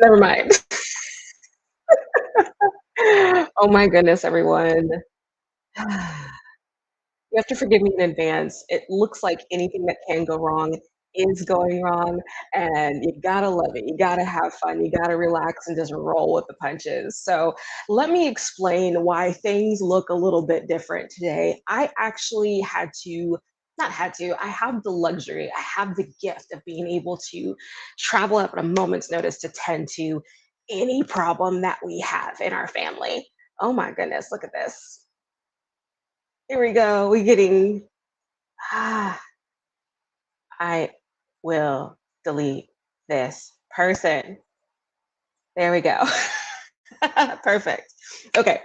Never mind. Oh my goodness, everyone. You have to forgive me in advance. It looks like anything that can go wrong is going wrong, and you gotta love it. You gotta have fun. You gotta relax and just roll with the punches. So, let me explain why things look a little bit different today. I actually had to, not had to, I have the luxury, I have the gift of being able to travel up at a moment's notice to tend to any problem that we have in our family. Oh my goodness, look at this. Here we go. We're getting ah, I will delete this person. There we go. Perfect. Okay.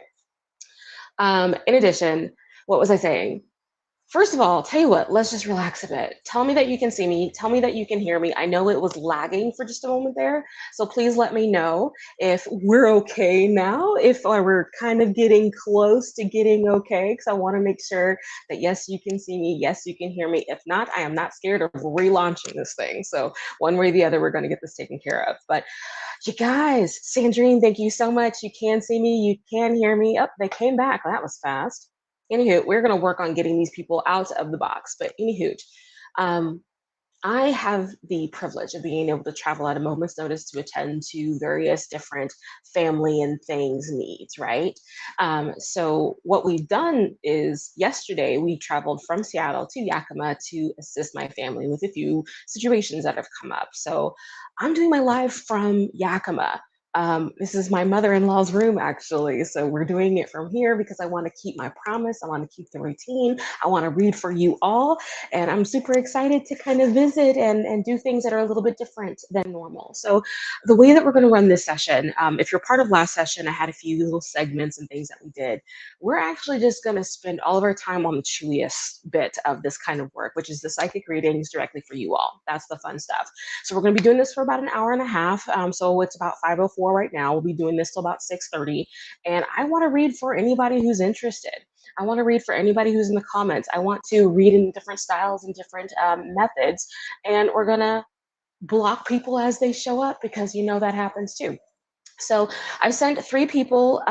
In addition, what was I saying? First of all, tell you what, let's just relax a bit. Tell me that you can see me. Tell me that you can hear me. I know it was lagging for just a moment there. So please let me know if we're okay now, if we're kind of getting close to getting okay, because I want to make sure that yes, you can see me. Yes, you can hear me. If not, I am not scared of relaunching this thing. So one way or the other, we're going to get this taken care of. But you guys, Sandrine, thank you so much. You can see me. You can hear me. Up, they came back. That was fast. Anywho, we're going to work on getting these people out of the box. But anywho, um, I have the privilege of being able to travel at a moment's notice to attend to various different family and things needs, right? So, what we've done is yesterday we traveled from Seattle to Yakima to assist my family with a few situations that have come up. So, I'm doing my live from Yakima. This is my mother-in-law's room, actually. So we're doing it from here because I want to keep my promise. I want to keep the routine. I want to read for you all, and I'm super excited to kind of visit and do things that are a little bit different than normal. So the way that we're going to run this session, if you're part of last session, I had a few little segments and things that we did. We're actually just going to spend all of our time on the chewiest bit of this kind of work, which is the psychic readings directly for you all. That's the fun stuff. So we're going to be doing this for about an hour and a half. So it's about 5:04 right now. We'll be doing this till about 6:30, and I want to read for anybody who's interested. I want to read for anybody who's in the comments. I want to read in different styles and different methods, and we're gonna block people as they show up because you know that happens too. So I've sent three people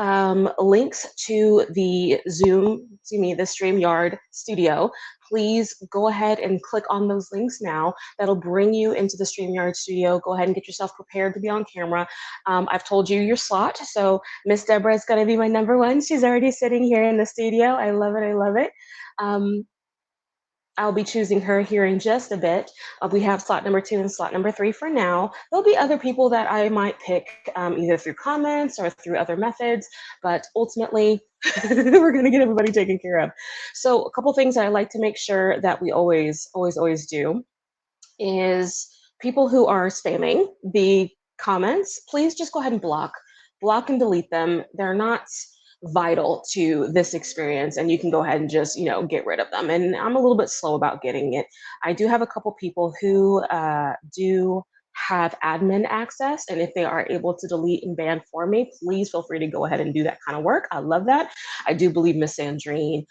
links to the Zoom, excuse me, the StreamYard studio. Please go ahead and click on those links now. That'll bring you into the StreamYard studio. Go ahead and get yourself prepared to be on camera. I've told you your slot. So Miss Deborah is going to be my number one. She's already sitting here in the studio. I love it. I love it. Um, I'll be choosing her here in just a bit. We have slot number 2 and slot number 3 for now. There'll be other people that I might pick either through comments or through other methods, but ultimately, we're going to get everybody taken care of. So, a couple things that I like to make sure that we always do is people who are spamming the comments, please just go ahead and block and delete them. They're not vital to this experience, and you can go ahead and just get rid of them. And I'm a little bit slow about getting it. I do have a couple people who do have admin access, and if they are able to delete and ban for me, please feel free to go ahead and do that kind of work. I love that. I do believe Miss Sandrine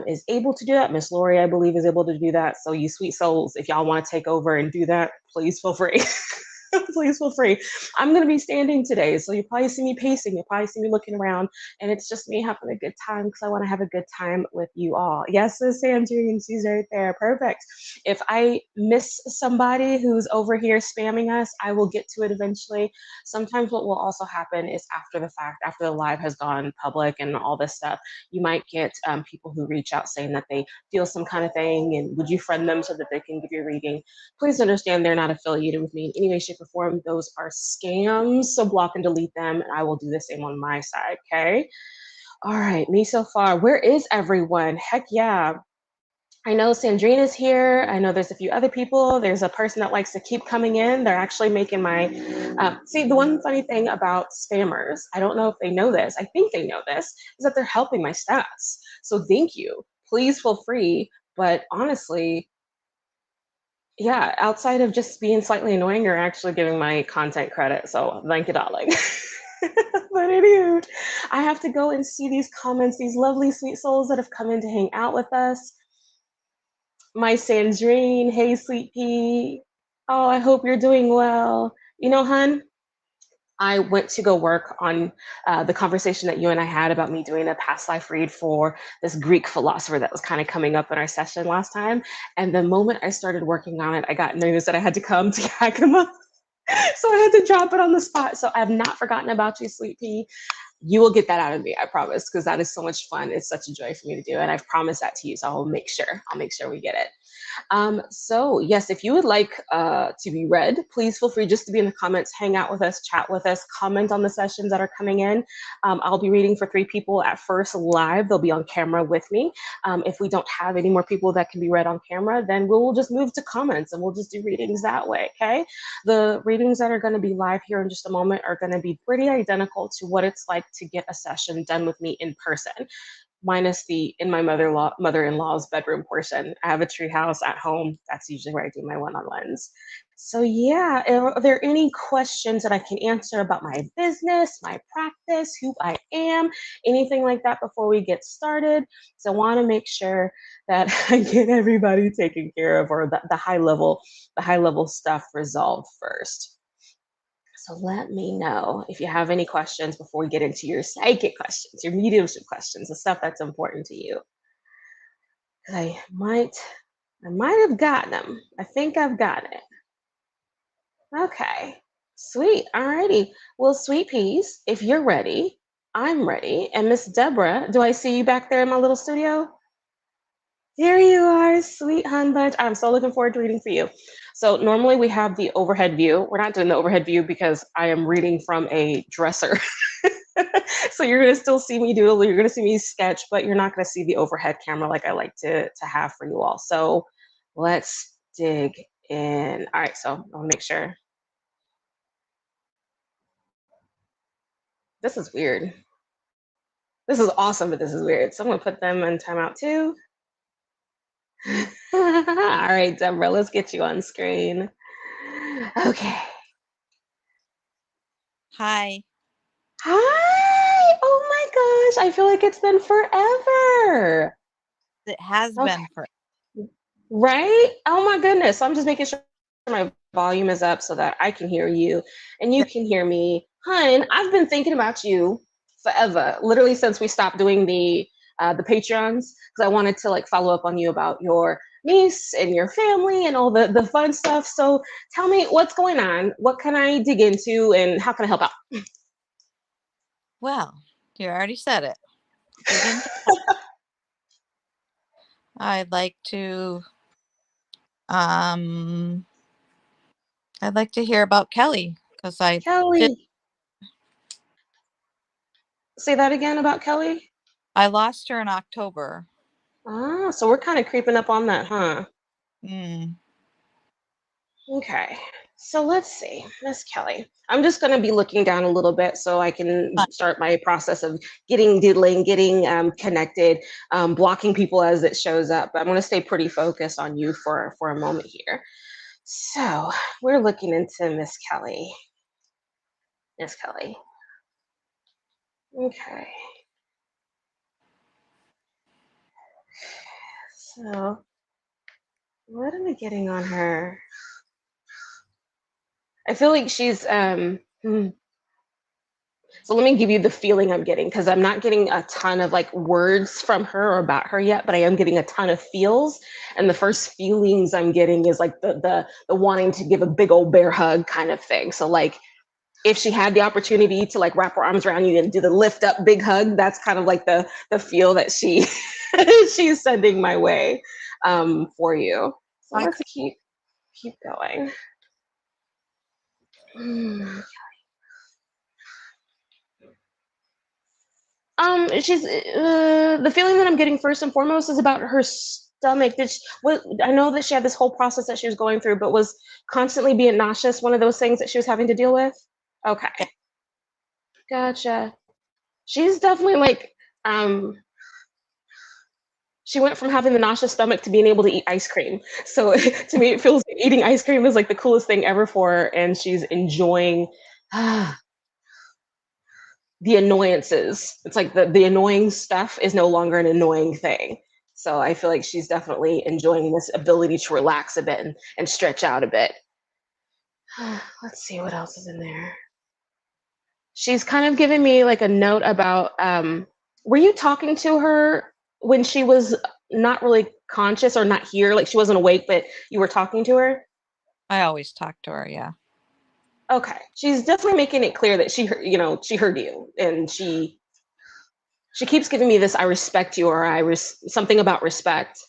is able to do that. Miss Lori, I believe, is able to do that. So you sweet souls, if y'all want to take over and do that, please feel free. Please feel free. I'm going to be standing today, so you probably see me pacing. You'll probably see me looking around, and it's just me having a good time because I want to have a good time with you all. Yes, Miss Sandrine, she's right there. Perfect. If I miss somebody who's over here spamming us, I will get to it eventually. Sometimes what will also happen is after the fact, after the live has gone public and all this stuff, you might get people who reach out saying that they feel some kind of thing and would you friend them so that they can give you a reading. Please understand they're not affiliated with me in any way, shape, or form. Those are scams. So block and delete them, and I will do the same on my side. Okay. All right. Me so far. Where is everyone? Heck yeah. I know Sandrine is here. I know there's a few other people. There's a person that likes to keep coming in. They're actually making my. See, the one funny thing about spammers, I don't know if they know this. I think they know this, is that they're helping my stats. So thank you. Please feel free. But honestly, yeah, outside of just being slightly annoying, you're actually giving my content credit. So thank you, darling. But anywho, I have to go and see these comments, these lovely sweet souls that have come in to hang out with us. My Sandrine, hey sweet pea. Oh, I hope you're doing well. You know, hun, I went to go work on the conversation that you and I had about me doing a past life read for this Greek philosopher that was kind of coming up in our session last time. And the moment I started working on it, I got news that I had to come to Yakima. So I had to drop it on the spot. So I have not forgotten about you, Sweet Pea. You will get that out of me, I promise, because that is so much fun. It's such a joy for me to do. And I've promised that to you. So I'll make sure we get it. So yes, if you would like to be read, please feel free just to be in the comments, hang out with us, chat with us, comment on the sessions that are coming in. I'll be reading for 3 people at first live. They'll be on camera with me. If we don't have any more people that can be read on camera, then we'll just move to comments and we'll just do readings that way, okay? The readings that are gonna be live here in just a moment are gonna be pretty identical to what it's like to get a session done with me in person, minus the in my mother-in-law's bedroom portion. I have a tree house at home. That's usually where I do my one-on-ones. So yeah, are there any questions that I can answer about my business, my practice, who I am, anything like that before we get started? So I want to make sure that I get everybody taken care of, or the high level stuff resolved first. So let me know if you have any questions before we get into your psychic questions, your mediumship questions, the stuff that's important to you. 'Cause I might have gotten them. I think I've got it. Okay, sweet. Alrighty. Well, sweet peas, if you're ready, I'm ready. And Miss Deborah, do I see you back there in my little studio? There you are, sweet hun bunch. I'm so looking forward to reading for you. So normally we have the overhead view. We're not doing the overhead view because I am reading from a dresser. So you're gonna still see me doodle, you're gonna see me sketch, but you're not gonna see the overhead camera like I like to have for you all. So let's dig in. All right, so I'll make sure. This is weird. This is awesome, but this is weird. So I'm gonna put them in timeout too. All right, Deborah, let's get you on screen. Okay. Hi. Hi! Oh my gosh, I feel like it's been forever. It has Okay. been for Right? Oh my goodness. So I'm just making sure my volume is up so that I can hear you and you can hear me. Hun, I've been thinking about you forever, literally since we stopped doing the Patreons, because I wanted to like follow up on you about your niece and your family and all the fun stuff. So tell me what's going on. What can I dig into and how can I help out? well, you already said it. Dig into I'd like to um I'd like to hear about Kelly because I did Kelly. Say that again about Kelly. I lost her in October. Ah, so we're kind of creeping up on that, huh? Mm. Okay. So let's see, Miss Kelly. I'm just going to be looking down a little bit so I can start my process of getting diddling, getting connected, blocking people as it shows up. But I'm going to stay pretty focused on you for a moment here. So we're looking into Miss Kelly. Miss Kelly. Okay. So what am I getting on her? I feel like she's so let me give you the feeling I'm getting because I'm not getting a ton of like words from her or about her yet, but I am getting a ton of feels. And the first feelings I'm getting is like the wanting to give a big old bear hug kind of thing. So like if she had the opportunity to like wrap her arms around you and do the lift up big hug, that's kind of like the feel that she she's sending my way for you. So I let's could keep going. Hmm. She's the feeling that I'm getting first and foremost is about her stomach. I know that she had this whole process that she was going through, but was constantly being nauseous one of those things that she was having to deal with? Okay, yeah, gotcha. She's definitely like, um, she went from having the nauseous stomach to being able to eat ice cream. So to me, it feels like eating ice cream is like the coolest thing ever for her, and she's enjoying the annoyances. It's like the annoying stuff is no longer an annoying thing. So I feel like she's definitely enjoying this ability to relax a bit and stretch out a bit. Let's see what else is in there. She's kind of given me like a note about were you talking to her when she was not really conscious or not here, like she wasn't awake, but you were talking to her? I always talk to her. Yeah. Okay. She's definitely making it clear that she heard you, and she keeps giving me this I respect you, or something about respect.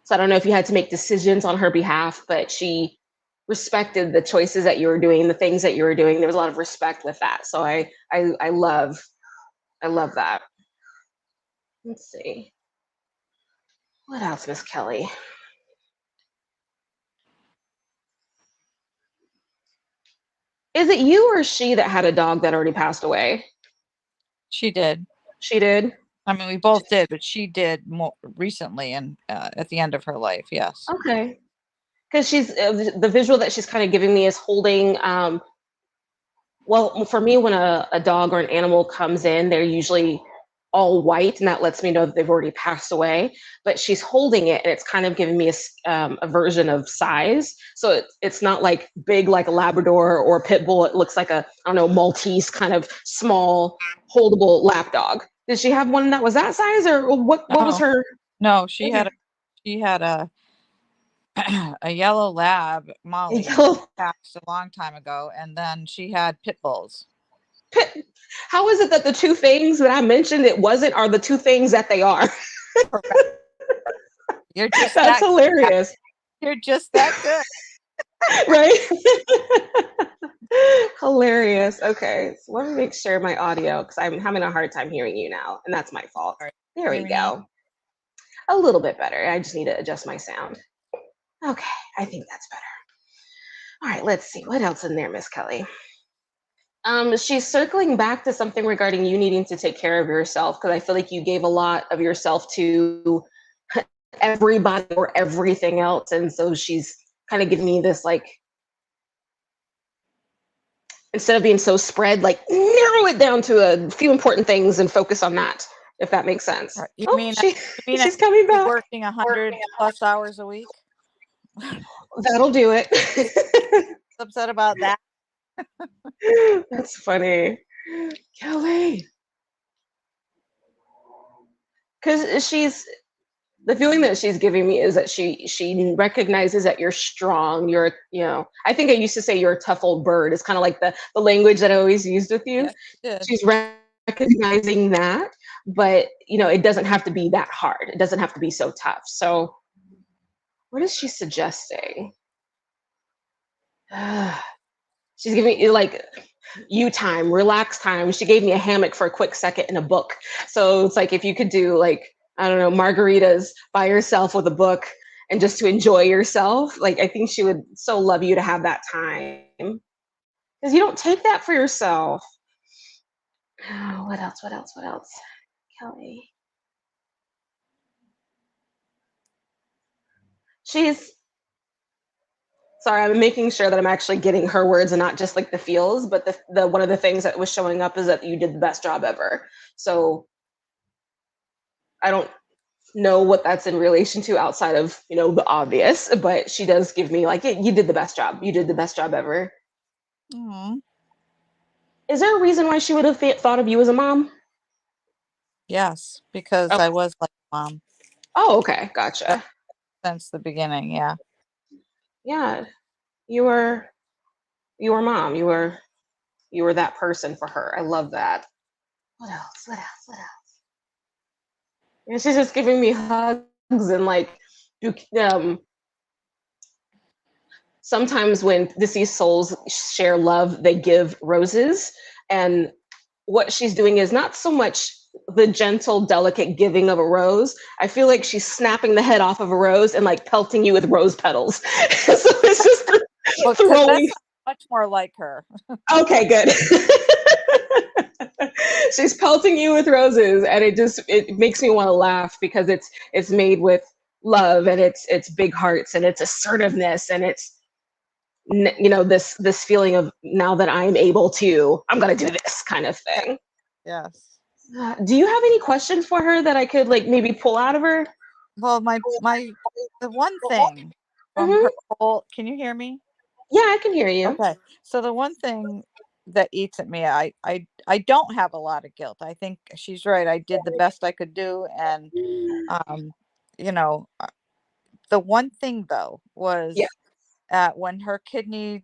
So I don't know if you had to make decisions on her behalf, but she respected the choices that you were doing, the things that you were doing. There was a lot of respect with that. So I love that. Let's see. What else, Miss Kelly? Is it you or she that had a dog that already passed away? She did. She did? I mean, we both did, but she did more recently and at the end of her life. Yes. Okay. Because she's the visual that she's kind of giving me is holding well, for me, when a dog or an animal comes in, they're usually all white, and that lets me know that they've already passed away. But she's holding it, and it's kind of giving me a version of size. So it's not like big like a Labrador or a pit bull. It looks like a, I don't know, Maltese kind of small, holdable lap dog. Did she have one that was that size, or what was No, her? no, Okay. she had a a yellow lab, Molly, Yellow passed a long time ago, and then she had pit bulls. pit. How is it that the two things that I mentioned it wasn't are the two things that they are? Correct. You're just That's that good. hilarious. You're just that good. Right? Hilarious. Okay, so let me make sure my audio, because I'm having a hard time hearing you now, and that's my fault. All right. There we Hear me now? go. A little bit better. I just need to adjust my sound. Okay, I think that's better. All right, let's see what else in there, Miss Kelly. She's circling back to something regarding you needing to take care of yourself, because I feel like you gave a lot of yourself to everybody or everything else, and so she's kind of giving me this like, instead of being so spread, like narrow it down to a few important things and focus on that, if that makes sense. Right. You Oh, mean I she's coming be back. working 100+ hours a week? That'll do it. Upset about that? That's funny. Kelly. Because the feeling that she's giving me is that she recognizes that you're strong. I think I used to say you're a tough old bird. It's kind of like the language that I always used with you. Yes, you did. She's recognizing that, but it doesn't have to be that hard. It doesn't have to be so tough. So what is she suggesting? She's giving me like you time, relax time. She gave me a hammock for a quick second and a book. So it's like if you could do like, I don't know, margaritas by yourself with a book and just to enjoy yourself. Like I think she would so love you to have that time. Because you don't take that for yourself. Oh, what else? What else? What else? Kelly. She's sorry, I'm making sure that I'm actually getting her words and not just like the feels, but the one of the things that was showing up is that you did the best job ever. So I don't know what that's in relation to outside of, the obvious, but she does give me like, you did the best job. You did the best job ever. Mm-hmm. Is there a reason why she would have thought of you as a mom? Yes, because Oh, I was like mom oh, okay. Gotcha. since the beginning. Yeah. Yeah. You were mom. You were that person for her. I love that. What else? What else? What else? And she's just giving me hugs and like, um, sometimes when deceased souls share love, they give roses. And what she's doing is not so much the gentle, delicate giving of a rose. I feel like she's snapping the head off of a rose and like pelting you with rose petals. So it's just Well, because throwing. that's much more like her. Okay, good. She's pelting you with roses, and it makes me want to laugh because it's made with love, and it's big hearts, and it's assertiveness, and it's this feeling of now that I'm gonna do this kind of Yeah. thing. Yes. Do you have any questions for her that I could like maybe pull out of her? Well, the one thing from Hmm. her whole, can you hear me? Yeah, I can hear you. Okay. So the one thing that eats at me. I don't have a lot of guilt. I think she's right. I did the best I could do, and um, you know, the one thing though Yeah. was when her kidney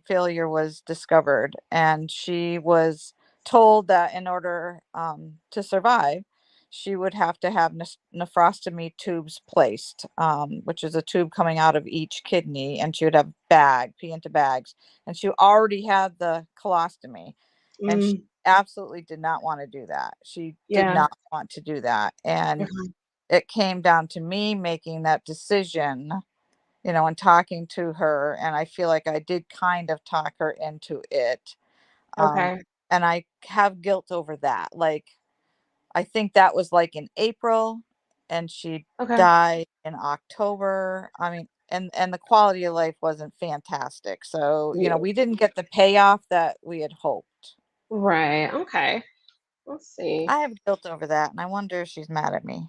failure was discovered, and she was told that in order to survive, she would have to have nephrostomy tubes placed, which is a tube coming out of each kidney, and she would have pee into bags. And she already had the colostomy, and she Mm, absolutely did not want to do that. She did yeah. not want to do that. And Mhm. it came down to me making that decision, and talking to her, and I feel like I did kind of talk her into it. Um, Okay. and I have guilt over that. Like, I think that was like in April, and she Okay. died in October. I mean, and the quality of life wasn't fantastic. So, Yeah. we didn't get the payoff that we had hoped. Right. Okay. Let's see. I have guilt over that, and I wonder if she's mad at me.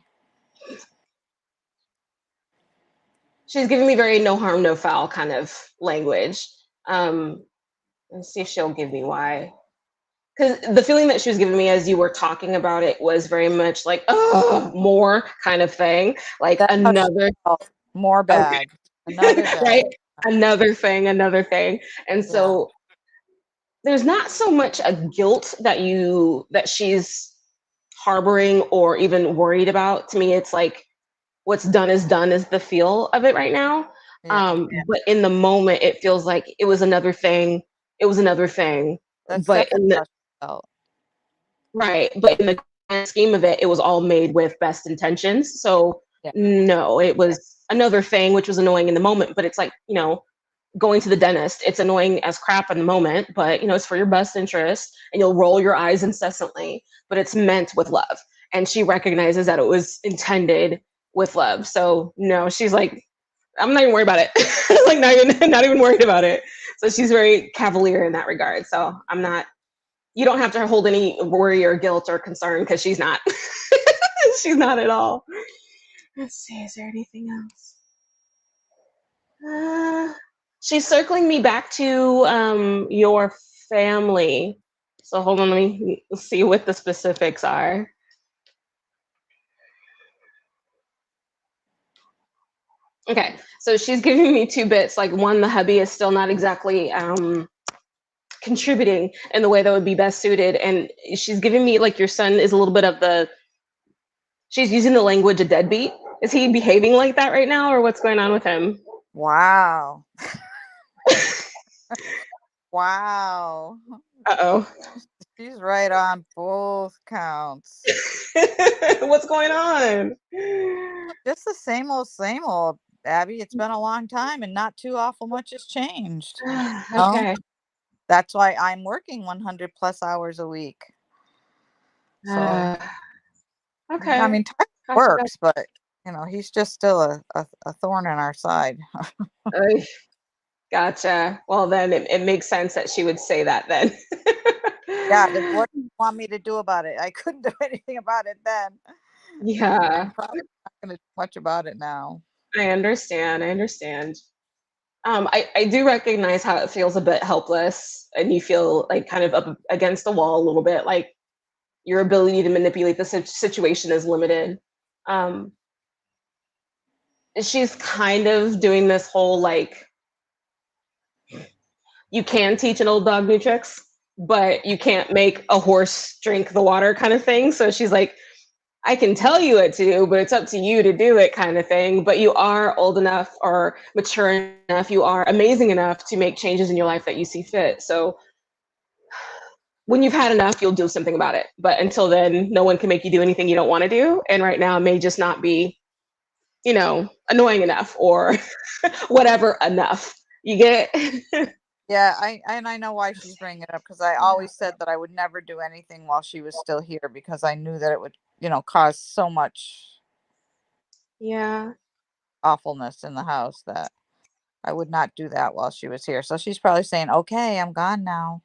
She's giving me very no harm, no foul kind of language. Um, let's see if she'll give me why. Because the feeling that she was giving me as you were talking about it was very much like, oh, more kind of thing. Like That's how she another, felt. More okay, bags, another right? bag. Another thing, another thing. And Yeah. so there's not so much a guilt that she's harboring or even worried about. To me, it's like what's done is the feel of it right now. Yeah. But in the moment, it feels like it was another thing. It was another thing. That's But definitely in the how she felt. right, but in the grand scheme of it, it was all made with best intentions. So Yeah. no, it was another thing, which was annoying in the moment. But it's like going to the dentist. It's annoying as crap in the moment, but it's for your best interest, and you'll roll your eyes incessantly. But it's meant with love, and she recognizes that it was intended with love. So no, she's like, I'm not even worried about it. Like not even worried about it. So she's very cavalier in that regard. So I'm not. You don't have to hold any worry or guilt or concern because she's not. She's not at all. Let's see. Is there anything else? Uh, she's circling me back to your family. So hold on, let me see what the specifics are. Okay, so she's giving me two bits. Like one, the hubby is still not exactly contributing in the way that would be best suited, and she's giving me like your son is a little bit of the. She's using the language of deadbeat. Is he behaving like that right now, or what's going on with him? Wow. Wow. Uh oh. She's right on both counts. What's going on? Just the same old, Abby. It's been a long time and not too awful much has changed. Oh, Okay. that's why I'm working 100 plus hours a week. So, Uh, I okay. mean, time Gotcha. Gotcha. works, but he's just still a thorn in our side. Oy, gotcha. Well, then it makes sense that she would say that then. Yeah. What do you want me to do about it? I couldn't do anything about it then. I'm Yeah, probably not going to do much about it now. I understand. I understand. I do recognize how it feels a bit helpless and you feel like kind of up against the wall a little bit, like your ability to manipulate the situation is limited. Um, she's kind of doing this whole like you can teach an old dog new tricks, but you can't make a horse drink the water kind of thing. So she's like, I can tell you what to do, but it's up to you to do it kind of thing. But you are old enough or mature enough, you are amazing enough to make changes in your life that you see fit. So when you've had enough, you'll do something about it. But until then, no one can make you do anything you don't want to do. And right now it may just not be, annoying enough or whatever enough. You get Yeah, I know why she's bringing it up, because I always said that I would never do anything while she was still here, because I knew that it would, cause so much Yeah. awfulness in the house that I would not do that while she was here. So she's probably saying, "Okay, I'm gone now.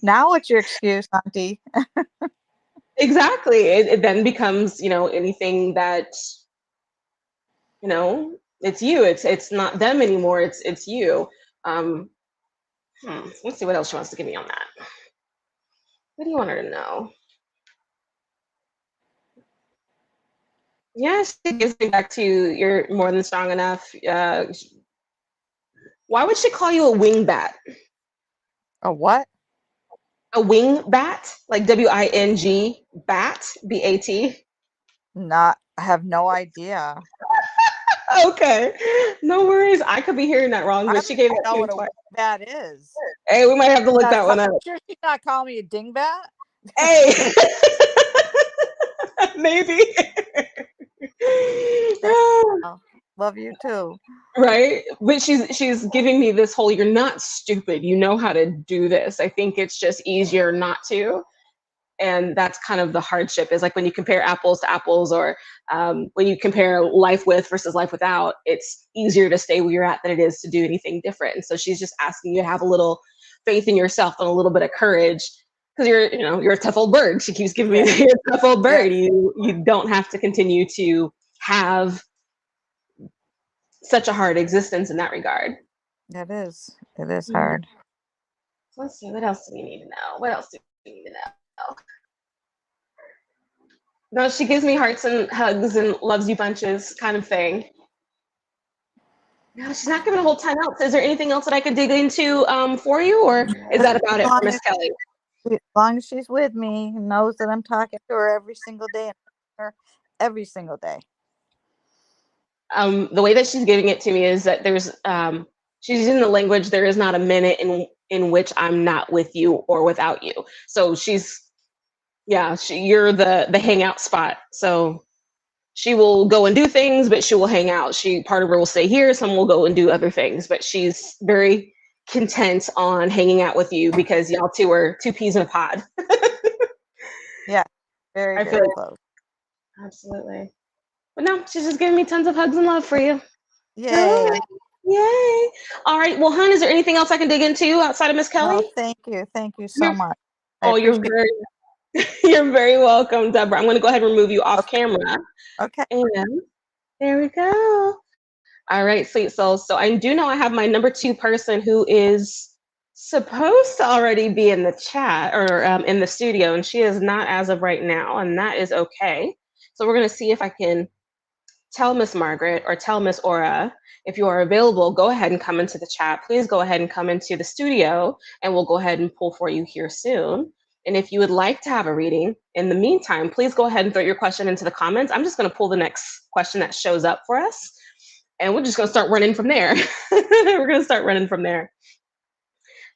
Now what's your Right? excuse, Auntie?" Exactly. It then becomes, anything that, it's you. It's not them anymore. It's you. Um, Let's see what else she wants to give me on that. What do you want her to know? Yeah, she gives me back to you're more than strong enough. Why would she call you a wing bat? A what? A wing bat? Like WING bat? BAT? Not, I have no idea. Okay. No worries. I could be hearing that wrong, I but don't she even gave that know to me what a twice. that is. Hey, we might have to look Not that call, one up. sure she's not calling me a dingbat? Hey. Maybe. Thank you. Love you too. Right? But she's giving me this whole you're not stupid. You know how to do this. I think it's just easier not to. And that's kind of the hardship is like when you compare apples to apples or when you compare life with versus life without, it's easier to stay where you're at than it is to do anything different. And so she's just asking you to have a little faith in yourself and a little bit of courage because you're a tough old bird. She keeps giving me Yeah. you're a tough old bird. Yes. You don't have to continue to have such a hard existence in that regard. It is. It is Hmm. hard. Let's see, what else do we need to know? What else do we need to know? No, she gives me hearts and hugs and loves you bunches kind of thing. No, she's not giving a whole ton else. Is there anything else that I could dig into for you, or is Just that about as it for long Miss Kelly? as long as she's with me and knows that I'm talking to her every single day and her every single day. The way that she's giving it to me is that she's using the language there is not a minute in which I'm not with you or without you. So you're the hangout spot. So she will go and do things, but she will hang out. Part of her will stay here, some will go and do other things, but she's very content on hanging out with you because y'all two are two peas in a pod. Yeah. Very, I feel very like close. absolutely. But no, she's just giving me tons of hugs and love for you. Yay. Good. Yay. All right. Well, hun, is there anything else I can dig into outside of Miss Oh, Kelly? thank you. Thank you so You're, much. I oh, you're appreciate very you're very welcome, Deborah. I'm gonna go ahead and remove you it. off Okay. camera. Okay. And there we go. All right, sweet souls. So I do know I have my number two person who is supposed to already be in the chat or in the studio, and she is not as of right now, and that is okay. So we're going to see if I can tell Miss Margaret or tell Miss Aura if you are available. Go ahead and come into the chat. Please go ahead and come into the studio, and we'll go ahead and pull for you here soon. And if you would like to have a reading, in the meantime, please go ahead and throw your question into the comments. I'm just going to pull the next question that shows up for us and we're just gonna start running from there. We're gonna start running from there.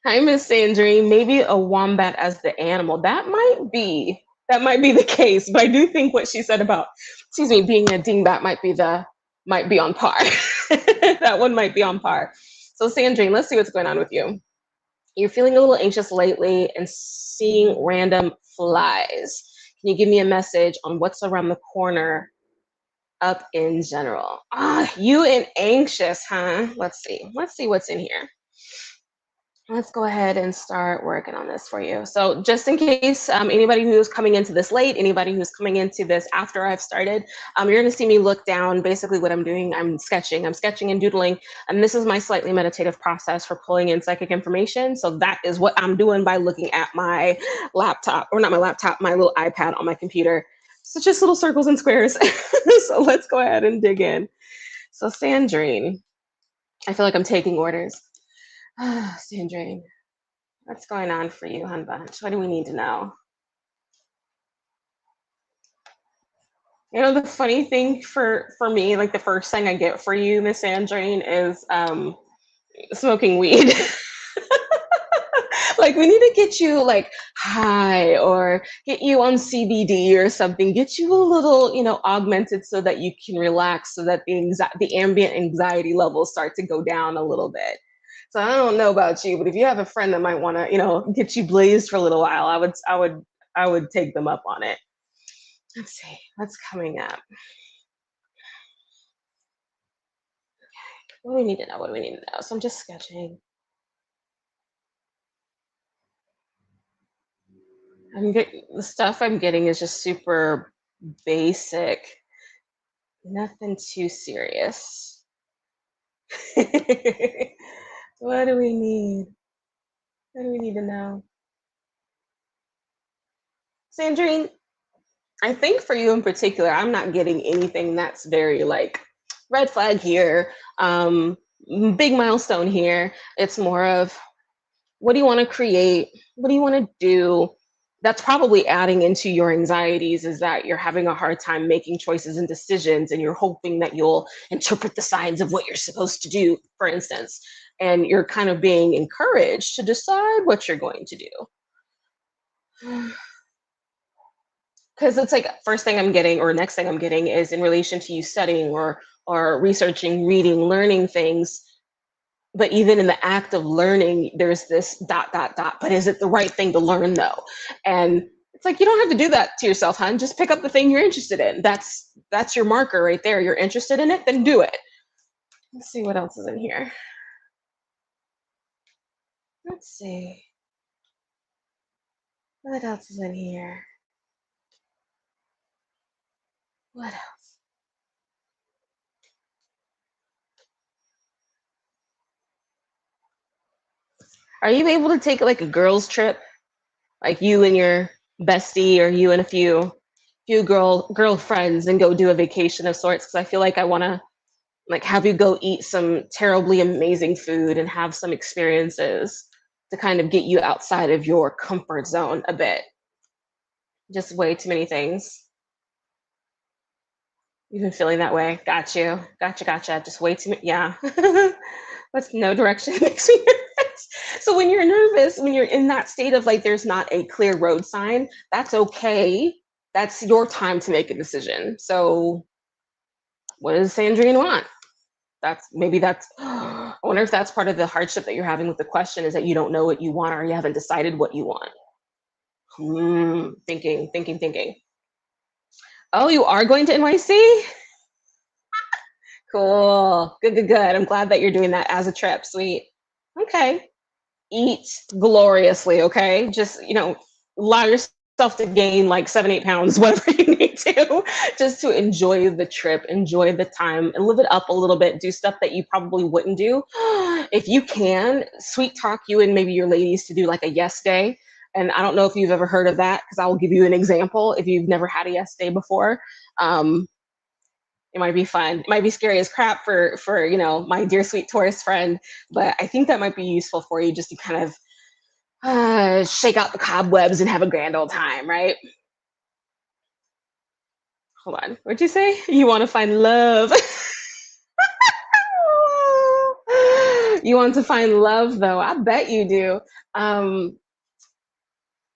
Hi, Miss Sandrine. Maybe a wombat as the animal. That might be the case, but I do think what she said about, excuse me, being a dingbat might be on par. That one might be on par. So Sandrine, let's see what's going on with you. You're feeling a little anxious lately and seeing random flies. Can you give me a message on what's around the corner up in general? You and anxious, huh? Let's see. Let's see what's in here. Let's go ahead and start working on this for you. So just in case anybody who's coming into this late, anybody who's coming into this after I've started, you're going to see me look down. Basically what I'm doing, I'm sketching and doodling. And this is my slightly meditative process for pulling in psychic information. So that is what I'm doing by looking at my laptop, or not my laptop, my little iPad on my computer. So just little circles and squares. So let's go ahead and dig in. So Sandrine, I feel like I'm taking orders. Sandrine, what's going on for you, Hun Bunch? What do we need to know? You know, the funny thing for me, like the first thing I get for you, Miss Sandrine, is smoking weed. Like we need to get you like high or get you on CBD or something. Get you a little, augmented so that you can relax, so that the ambient anxiety levels start to go down a little bit. So I don't know about you, but if you have a friend that might want to, get you blazed for a little while, I would take them up on it. Let's see what's coming up. What do we need to know? What do we need to know? So I'm just sketching. The stuff I'm getting is just super basic, nothing too serious. What do we need? What do we need to know? Sandrine, I think for you in particular, I'm not getting anything that's very like red flag here, um, big milestone here. It's more of what do you want to create? What do you want to do? That's probably adding into your anxieties is that you're having a hard time making choices and decisions, and you're hoping that you'll interpret the signs of what you're supposed to do, for instance. And you're kind of being encouraged to decide what you're going to do. Because it's like first thing I'm getting or next thing I'm getting is in relation to you studying or researching, reading, learning things. But even in the act of learning, there's this dot dot dot. But is it the right thing to learn though? And it's like you don't have to do that to yourself, hun. Just pick up the thing you're interested in. That's your marker right there. You're interested in it, then do it. Let's see what else is in here. Let's see what else is in here. What else? Are you able to take like a girls trip, like you and your bestie, or you and a few girlfriends, and go do a vacation of sorts? Because I feel like I want to like have you go eat some terribly amazing food and have some experiences to kind of get you outside of your comfort zone a bit. Just way too many things. You've been feeling that way. Got you. Gotcha, gotcha. Just way too many. Yeah. That's no direction makes me nervous. So when you're nervous, when you're in that state of like there's not a clear road sign, that's okay. That's your time to make a decision. So what does Sandrine want? That's I wonder if that's part of the hardship that you're having with the question is that you don't know what you want or you haven't decided what you want. Thinking, thinking, thinking. Oh, you are going to NYC? Cool. Good, good, good. I'm glad that you're doing that as a trip. Sweet. Okay. Eat gloriously, okay? Just, allow yourself to gain like 7, 8 pounds, whatever you need to, just to enjoy the trip, enjoy the time, and live it up a little bit. Do stuff that you probably wouldn't do. If you can, sweet talk you and maybe your ladies to do like a yes day. And I don't know if you've ever heard of that, because I will give you an example if you've never had a yes day before. Um, it might be fun. It might be scary as crap for my dear sweet tourist friend, but I think that might be useful for you just to kind of shake out the cobwebs and have a grand old time, right? Hold on. What'd you say? You want to find love? You want to find love, though. I bet you do. Um,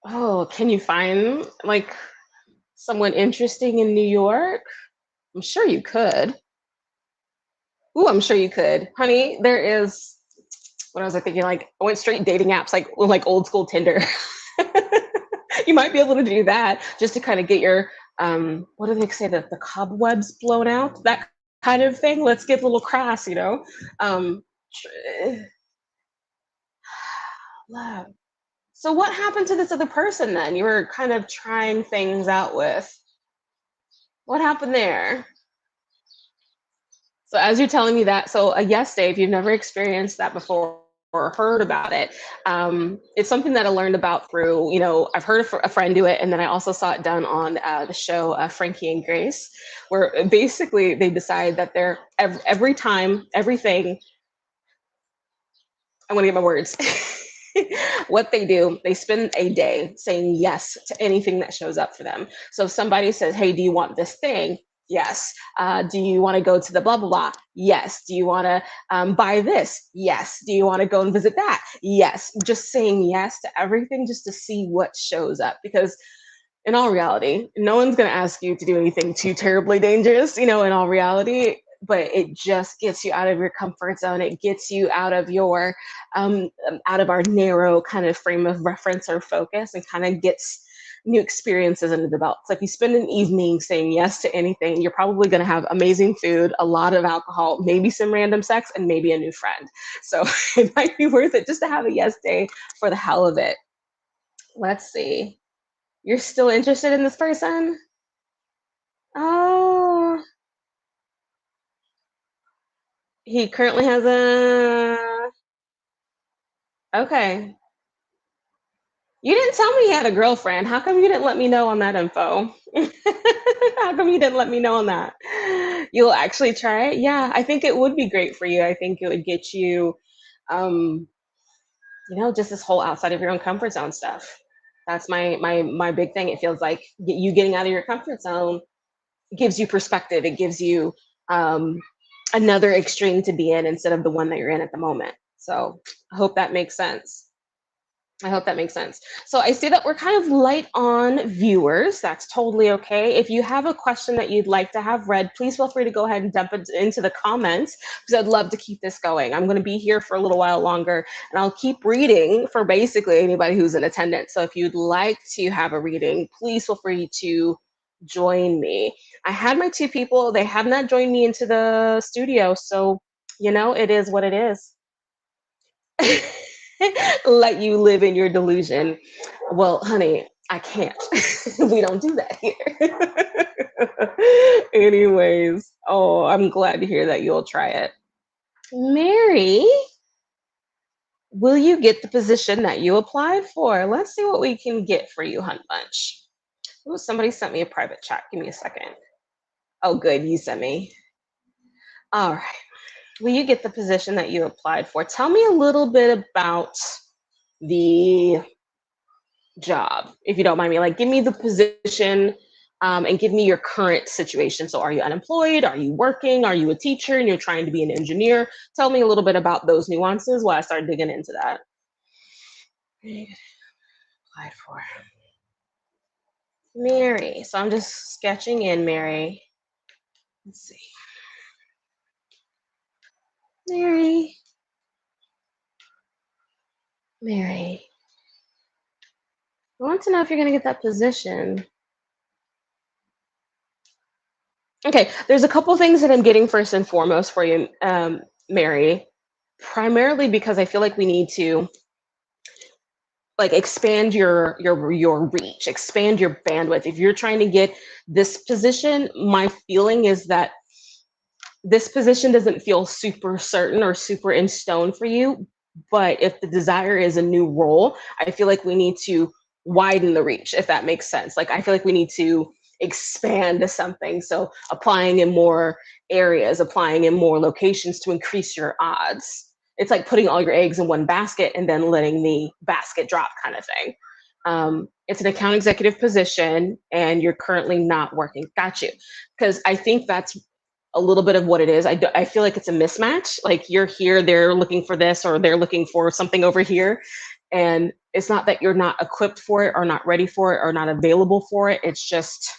oh, can you find like someone interesting in New York? I'm sure you could. Ooh, I'm sure you could, honey. There is. What was I thinking? Like, I went straight dating apps, like old school Tinder. You might be able to do that just to kind of get your what do they say, the cobwebs blown out, that kind of thing. Let's get a little crass. um love. So what happened to this other person then you were kind of trying things out with? What happened there? So as you're telling me that, so a yes day, if you've never experienced that before or heard about it, it's something that I learned about through, I've heard a friend do it, and then I also saw it done on the show Frankie and Grace, where basically they decide that they're every time, everything. I want to get my words. What they do, they spend a day saying yes to anything that shows up for them. So if somebody says, "Hey, do you want this thing?" Yes. Do you want to go to the blah blah blah? Yes. Do you want to buy this? Yes. Do you want to go and visit that? Yes. Just saying yes to everything just to see what shows up, because in all reality, no one's going to ask you to do anything too terribly dangerous, in all reality, but it just gets you out of your comfort zone. It gets you out of our narrow kind of frame of reference or focus, and kind of gets new experiences under the belt. So if you spend an evening saying yes to anything, you're probably going to have amazing food, a lot of alcohol, maybe some random sex, and maybe a new friend. So it might be worth it just to have a yes day for the hell of it. Let's see. You're still interested in this person? Oh, he currently has a. Okay. You didn't tell me you had a girlfriend. How come you didn't let me know on that info? How come you didn't let me know on that? You'll actually try it? Yeah, I think it would be great for you. I think it would get you, um, just this whole outside of your own comfort zone stuff. That's my big thing. It feels like you getting out of your comfort zone gives you perspective. It gives you um, another extreme to be in instead of the one that you're in at the moment. So I hope that makes sense. I hope that makes sense. So I see that we're kind of light on viewers. That's totally okay. If you have a question that you'd like to have read, please feel free to go ahead and dump it into the comments because I'd love to keep this going. I'm going to be here for a little while longer and I'll keep reading for basically anybody who's in attendance. So if you'd like to have a reading, please feel free to join me. I had my two people, they have not joined me into the studio. So, it is what it is. Let you live in your delusion. Well, honey, I can't. We don't do that here. Anyways, oh, I'm glad to hear that you'll try it. Mary, will you get the position that you applied for? Let's see what we can get for you, Hunt Bunch. Ooh, somebody sent me a private chat. Give me a second. Oh, good. You sent me. All right. Will you get the position that you applied for? Tell me a little bit about the job, if you don't mind me. Like, give me the position and give me your current situation. So, are you unemployed? Are you working? Are you a teacher and you're trying to be an engineer? Tell me a little bit about those nuances while I start digging into that. Applied for Mary. So, I'm just sketching in Mary. Let's see. Mary. Mary. I want to know if you're going to get that position. Okay, there's a couple things that I'm getting first and foremost for you, Mary, primarily because I feel like we need to like expand your reach, expand your bandwidth. If you're trying to get this position, my feeling is that this position doesn't feel super certain or super in stone for you. But if the desire is a new role, I feel like we need to widen the reach, if that makes sense. Like, I feel like we need to expand to something. So, applying in more areas, applying in more locations to increase your odds. It's like putting all your eggs in one basket and then letting the basket drop, kind of thing. It's an account executive position and you're currently not working. Got you. Because I think that's a little bit of what it is. I feel like it's a mismatch. Like, you're here, they're looking for this, or they're looking for something over here. And it's not that you're not equipped for it or not ready for it or not available for it. It's just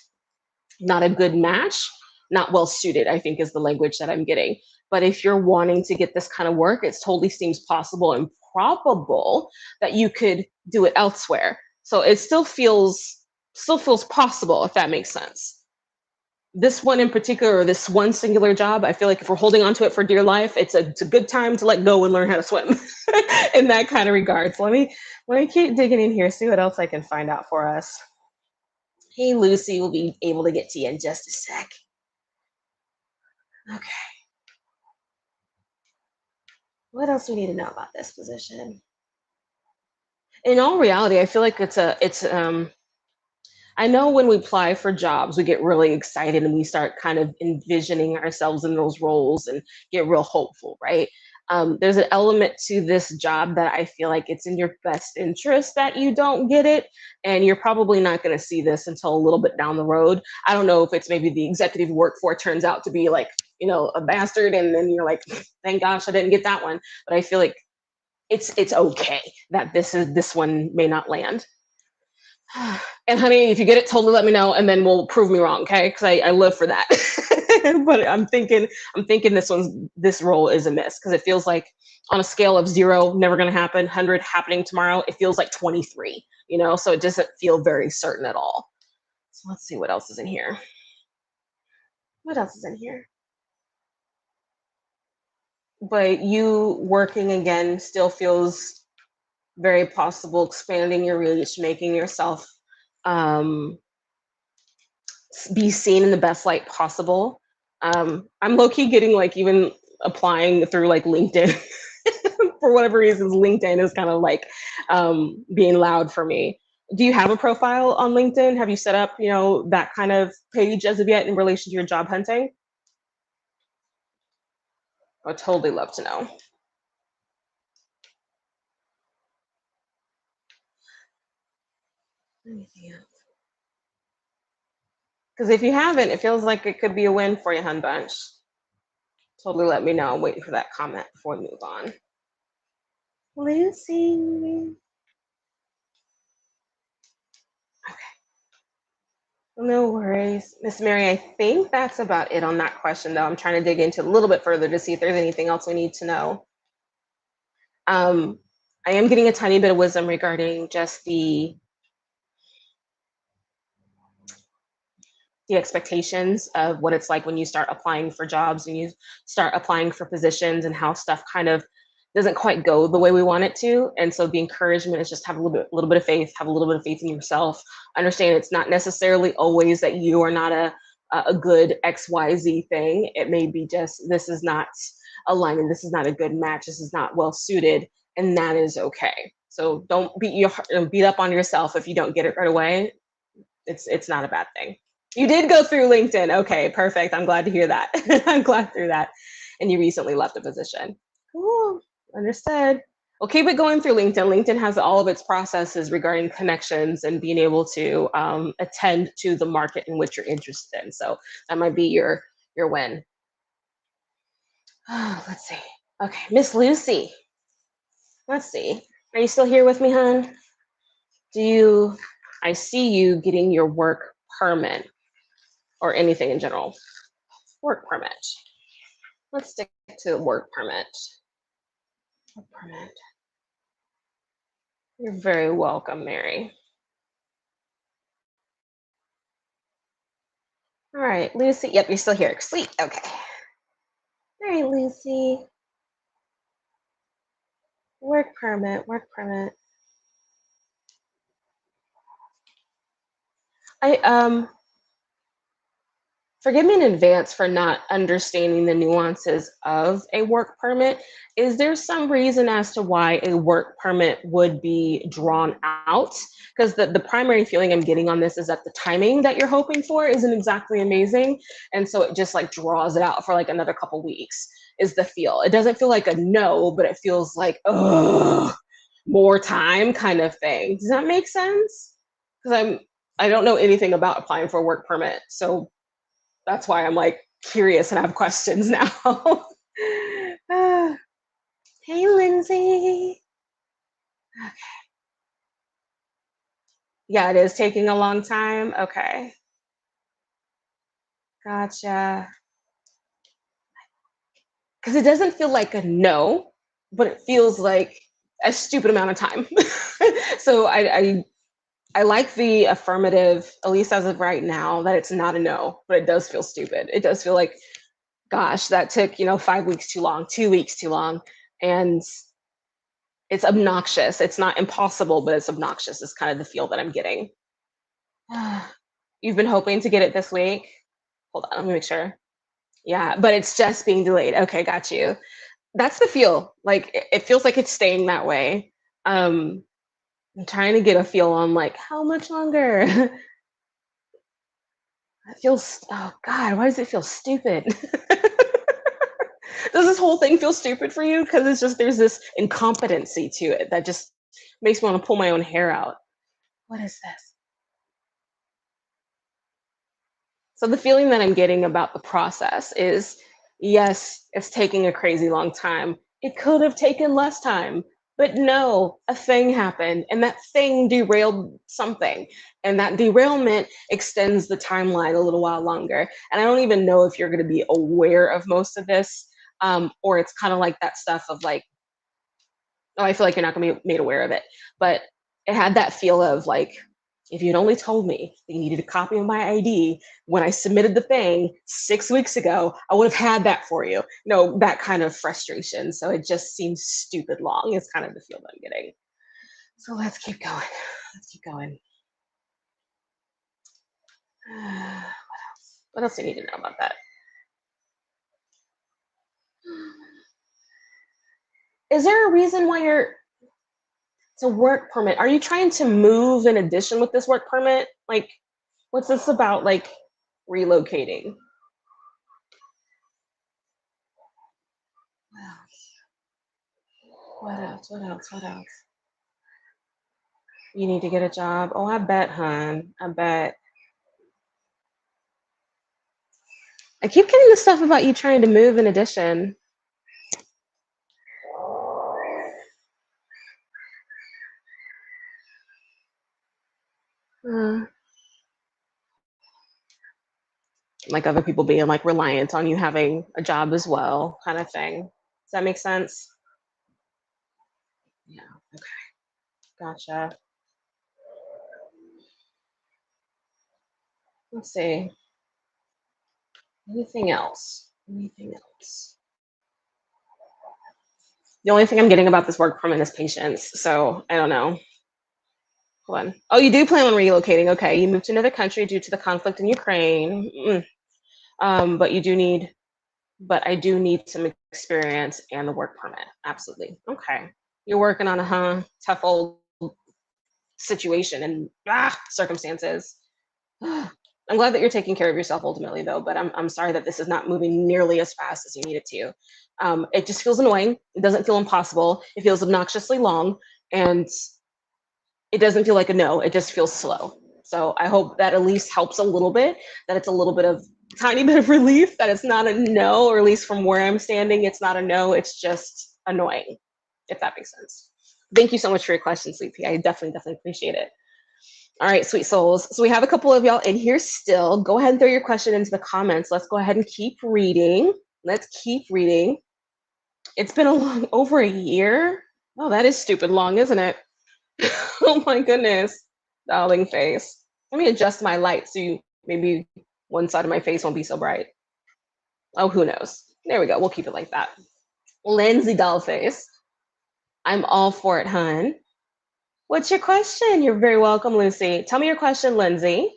not a good match, not well suited, I think is the language that I'm getting. But if you're wanting to get this kind of work, it totally seems possible and probable that you could do it elsewhere. So it still feels possible, if that makes sense. This one in particular, or this one singular job, I feel like if we're holding on to it for dear life, it's a good time to let go and learn how to swim in that kind of regard. So let me keep digging in here, see what else I can find out for us. Hey, Lucy, will be able to get to you in just a sec. Okay. What else do we need to know about this position? In all reality, I feel like it's I know when we apply for jobs, we get really excited and we start kind of envisioning ourselves in those roles and get real hopeful, right? There's an element to this job that I feel like it's in your best interest that you don't get it. And you're probably not going to see this until a little bit down the road. I don't know if it's maybe the executive you work for turns out to be like, a bastard. And then you're like, thank gosh, I didn't get that one. But I feel like it's okay that this one may not land. And honey, if you get it, totally let me know, and then we'll prove me wrong, okay? Because I live for that. But I'm thinking this role is a miss because it feels like on a scale of 0, never gonna happen, 100 happening tomorrow, it feels like 23. So it doesn't feel very certain at all. So let's see what else is in here. What else is in here? But you working again still feels very possible, expanding your reach, making yourself um be seen in the best light possible. I'm low key getting like even applying through like LinkedIn for whatever reasons, LinkedIn is kind of like being loud for me. Do you have a profile on LinkedIn? Have you set up, that kind of page as of yet in relation to your job hunting? I would totally love to know. Because if you haven't, it feels like it could be a win for you, Hun Bunch. Totally let me know. I'm waiting for that comment before we move on. Lucy. No worries. Miss Mary, I think that's about it on that question, though. I'm trying to dig into a little bit further to see if there's anything else we need to know. Um, I am getting a tiny bit of wisdom regarding just the expectations of what it's like when you start applying for jobs and you start applying for positions and how stuff kind of doesn't quite go the way we want it to. And so the encouragement is just have a little bit of faith, have a little bit of faith in yourself. Understand it's not necessarily always that you are not a good XYZ thing. It may be just this is not aligning, this is not a good match, this is not well suited, and that is okay. So don't beat up on yourself if you don't get it right away. It's not a bad thing. You did go through LinkedIn. Okay, perfect. I'm glad to hear that. I'm glad through that. And you recently left a position. Cool. Understood. Well, keep it going through LinkedIn. LinkedIn has all of its processes regarding connections and being able to attend to the market in which you're interested in. So that might be your win. Let's see. Okay, Miss Lucy. Let's see. Are you still here with me, hon? I see you getting your work permit or anything in general. Work permit. Let's stick to work permit. Work permit. You're very welcome, Mary. All right, Lucy. Yep, you're still here. Sweet. Okay. All right, Lucy. Work permit. Work permit. I forgive me in advance for not understanding the nuances of a work permit. Is there some reason as to why a work permit would be drawn out? Because the primary feeling I'm getting on this is that the timing that you're hoping for isn't exactly amazing. And so it just like draws it out for like another couple weeks is the feel. It doesn't feel like a no, but it feels like, oh, more time kind of thing. Does that make sense? Because I don't know anything about applying for a work permit. So that's why I'm like curious and have questions now. Hey, Lindsay. Okay. Yeah, it is taking a long time. Okay. Gotcha. Because it doesn't feel like a no, but it feels like a stupid amount of time. So I like the affirmative, at least as of right now, that it's not a no, but it does feel stupid. It does feel like, gosh, that took, 5 weeks too long, 2 weeks too long. And it's obnoxious. It's not impossible, but it's obnoxious is kind of the feel that I'm getting. You've been hoping to get it this week? Hold on, let me make sure. Yeah, but it's just being delayed. Okay, got you. That's the feel. Like it feels like it's staying that way. I'm trying to get a feel on like how much longer. It feels, oh God, why does it feel stupid? Does this whole thing feel stupid for you? Because it's just there's this incompetency to it that just makes me want to pull my own hair out. What is this? So the feeling that I'm getting about the process is, yes, it's taking a crazy long time. It could have taken less time, but no, a thing happened and that thing derailed something. And that derailment extends the timeline a little while longer. And I don't even know if you're going to be aware of most of this, or it's kind of like that stuff of like, oh, I feel like you're not going to be made aware of it. But it had that feel of like, if you'd only told me that you needed a copy of my ID when I submitted the thing 6 weeks ago, I would have had that for you. That kind of frustration. So it just seems stupid long is kind of the feel that I'm getting. So let's keep going. Let's keep going. What else do you need to know about that? Is there a reason why it's a work permit? Are you trying to move in addition with this work permit? Like, what's this about, like, relocating? What else? What else? What else? You need to get a job. Oh, I bet, hon. I bet. I keep getting the stuff about you trying to move in addition. Uh, like other people being like reliant on you having a job as well, kind of thing. Does that make sense? Yeah. Okay. Gotcha. Let's see. Anything else? Anything else? The only thing I'm getting about this work permit is patience. So I don't know. Hold on. Oh, you do plan on relocating. Okay. You moved to another country due to the conflict in Ukraine. But but I do need some experience and the work permit. Absolutely. Okay. You're working on a tough old situation and circumstances. I'm glad that you're taking care of yourself ultimately, though. But I'm sorry that this is not moving nearly as fast as you need it to. It just feels annoying. It doesn't feel impossible. It feels obnoxiously long, and it doesn't feel like a no. It just feels slow. So I hope that at least helps a little bit. That it's a little bit of tiny bit of relief that it's not a no, or at least from where I'm standing, it's not a no. It's just annoying, if that makes sense. Thank you so much for your question, Sleepy. I definitely appreciate it. All right, sweet souls. So we have a couple of y'all in here still. Go ahead and throw your question into the comments. Let's go ahead and keep reading. Let's keep reading. It's been over a year. Oh, that is stupid long, isn't it? Oh my goodness. Darling face. Let me adjust my light so maybe one side of my face won't be so bright. Oh, who knows? There we go. We'll keep it like that. Lindsay Dollface. I'm all for it, hun. What's your question? You're very welcome, Lucy. Tell me your question, Lindsay,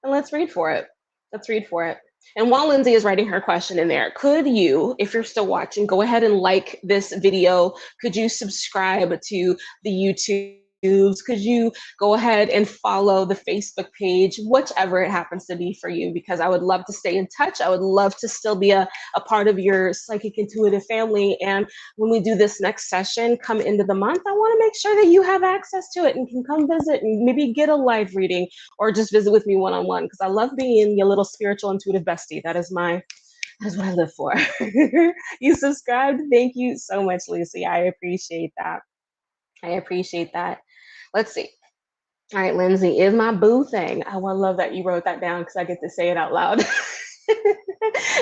and let's read for it. Let's read for it. And while Lindsay is writing her question in there, could you, if you're still watching, go ahead and like this video? Could you subscribe to the YouTube? Could you go ahead and follow the Facebook page, whichever it happens to be for you? Because I would love to stay in touch. I would love to still be a part of your psychic intuitive family. And when we do this next session come into the month, I want to make sure that you have access to it and can come visit and maybe get a live reading or just visit with me one-on-one, because I love being your little spiritual intuitive bestie. That's what I live for. You subscribed. Thank you so much, Lucy. I appreciate that. I appreciate that. Let's see. All right, Lindsay, is my boo thing. Oh, I love that you wrote that down because I get to say it out loud.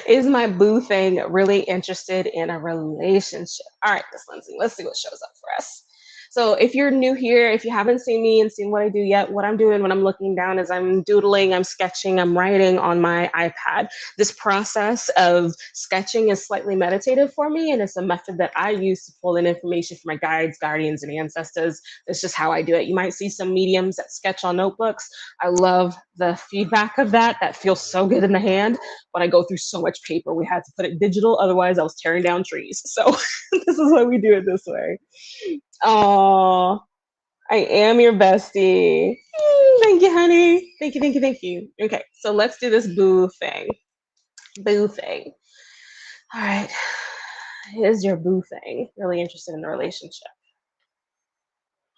Is my boo thing really interested in a relationship? All right, Miss Lindsay, let's see what shows up for us. So if you're new here, if you haven't seen me and seen what I do yet, what I'm doing when I'm looking down is I'm doodling, I'm sketching, I'm writing on my iPad. This process of sketching is slightly meditative for me, and it's a method that I use to pull in information from my guides, guardians, and ancestors. It's just how I do it. You might see some mediums that sketch on notebooks. I love the feedback of that. That feels so good in the hand, but I go through so much paper. We had to put it digital, otherwise I was tearing down trees. So this is why we do it this way. Oh, I am your bestie. Thank you, honey. Thank you. Okay, so let's do this boo thing. Boo thing. All right. Is your boo thing really interested in the relationship?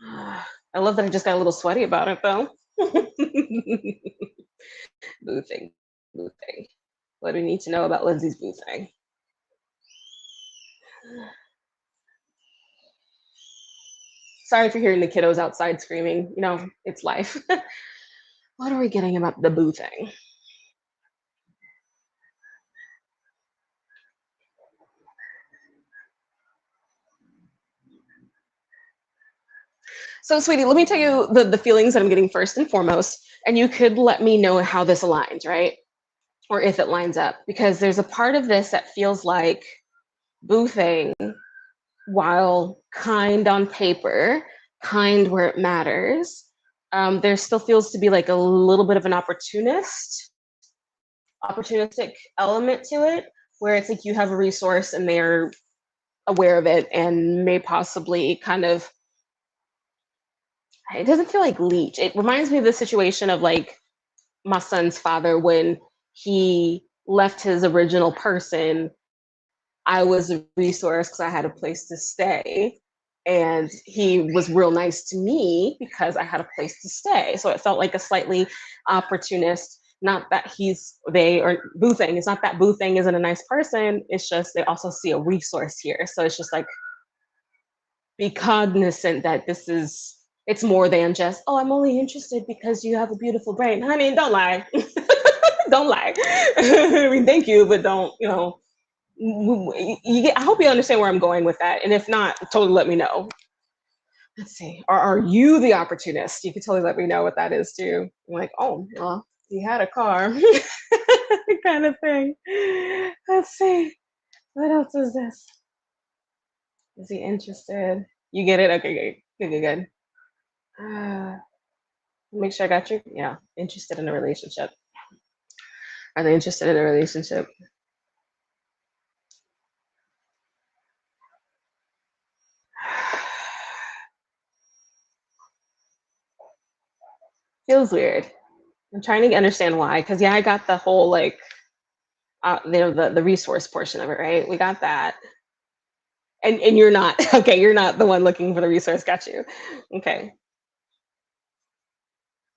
I love that I just got a little sweaty about it, though. Boo thing. Boo thing. What do we need to know about Lindsay's boo thing? Sorry if you're hearing the kiddos outside screaming. You know, it's life. What are we getting about the boo thing? So, sweetie, let me tell you the feelings that I'm getting first and foremost, and you could let me know how this aligns, right? Or if it lines up, because there's a part of this that feels like boo thing, while kind on paper, kind where it matters. There still feels to be like a little bit of an opportunistic element to it, where it's like you have a resource and they're aware of it and may possibly kind of, it doesn't feel like leech. It reminds me of the situation of like my son's father when he left his original person. I was a resource because I had a place to stay. And he was real nice to me because I had a place to stay. So it felt like a slightly opportunist. Not that they or Boo Thing. It's not that Boo Thing isn't a nice person. It's just they also see a resource here. So it's just like, be cognizant that it's more than just, oh, I'm only interested because you have a beautiful brain. Honey, don't lie. Don't lie. I mean, thank you, but don't, I hope you understand where I'm going with that. And if not, totally let me know. Let's see. Or are you the opportunist? You can totally let me know what that is too. I'm like, oh, well, he had a car kind of thing. Let's see. What else is this? Is he interested? You get it? Okay, good. Make sure I got you. Yeah, interested in a relationship. Are they interested in a relationship? Feels weird. I'm trying to understand why, because yeah, I got the whole like, the resource portion of it, right? We got that, and you're not okay. You're not the one looking for the resource. Got you. Okay.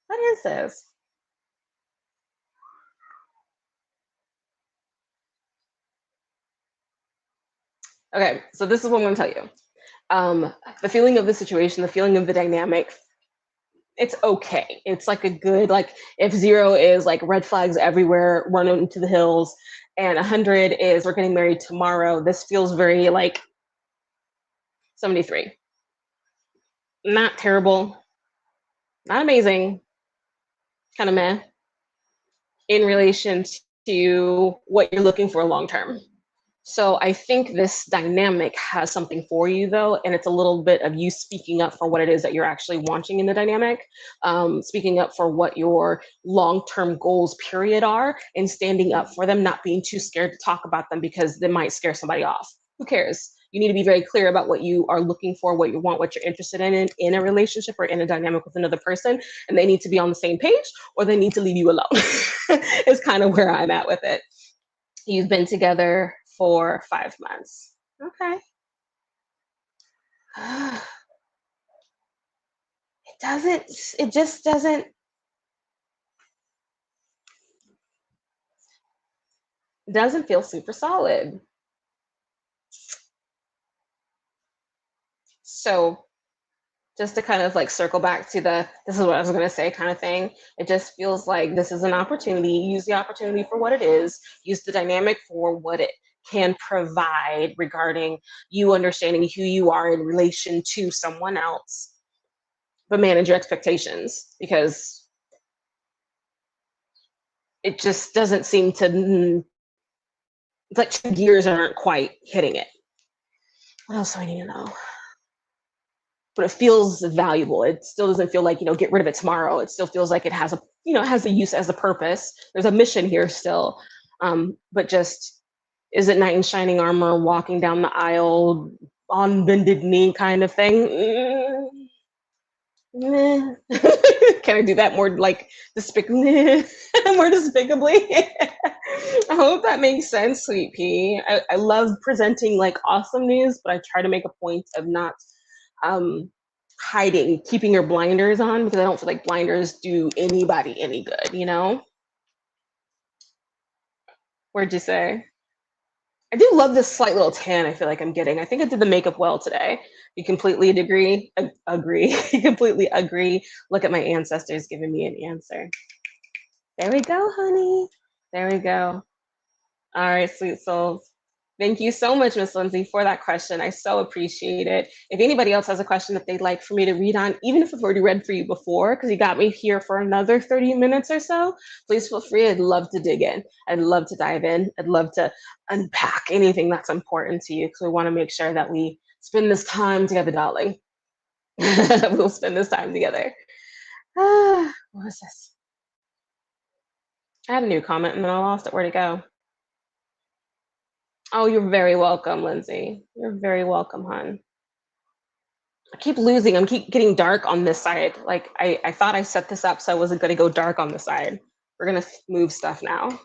What is this? Okay, so this is what I'm going to tell you. The feeling of the situation, the feeling of the dynamic, it's okay. It's like a good, like if 0 is like red flags everywhere, running into the hills, and 100 is we're getting married tomorrow. This feels very like 73. Not terrible, not amazing, kind of meh in relation to what you're looking for long term. So I think this dynamic has something for you though, and it's a little bit of you speaking up for what it is that you're actually wanting in the dynamic, speaking up for what your long-term goals period are, and standing up for them, not being too scared to talk about them because they might scare somebody off. Who cares? You need to be very clear about what you are looking for, what you want, what you're interested in a relationship or in a dynamic with another person, and they need to be on the same page or they need to leave you alone. Is kind of where I'm at with it. You've been together for 5 months. Okay. It just doesn't feel super solid. So just to kind of like circle back to this is what I was going to say kind of thing. It just feels like this is an opportunity. Use the opportunity for what it is. Use the dynamic for what it can provide regarding you understanding who you are in relation to someone else, but manage your expectations because it just doesn't seem to, it's like 2 years aren't quite hitting it. What else do I need to know? But it feels valuable. It still doesn't feel like, get rid of it tomorrow. It still feels like it has it has a use as a purpose. There's a mission here still. But just, is it knight in shining armor walking down the aisle on bended knee kind of thing? Can I do that more like despicably? More despicably? I hope that makes sense, Sweet Pea. I love presenting like awesome news, but I try to make a point of not um, hiding, keeping your blinders on because I don't feel like blinders do anybody any good. Where'd you say? I do love this slight little tan I feel like I'm getting. I think I did the makeup well today. You completely agree? Agree. You completely agree. Look at my ancestors giving me an answer. There we go, honey. There we go. All right, sweet souls. Thank you so much, Miss Lindsay, for that question. I so appreciate it. If anybody else has a question that they'd like for me to read on, even if I've already read for you before, because you got me here for another 30 minutes or so, please feel free. I'd love to dig in. I'd love to dive in. I'd love to unpack anything that's important to you because we want to make sure that we spend this time together, darling. We'll spend this time together. What was this? I had a new comment and then I lost it. Where'd it go? Oh, you're very welcome, Lindsay. You're very welcome, hon. I keep losing. I'm keep getting dark on this side. Like I thought I set this up so I wasn't gonna go dark on the side. We're gonna move stuff now.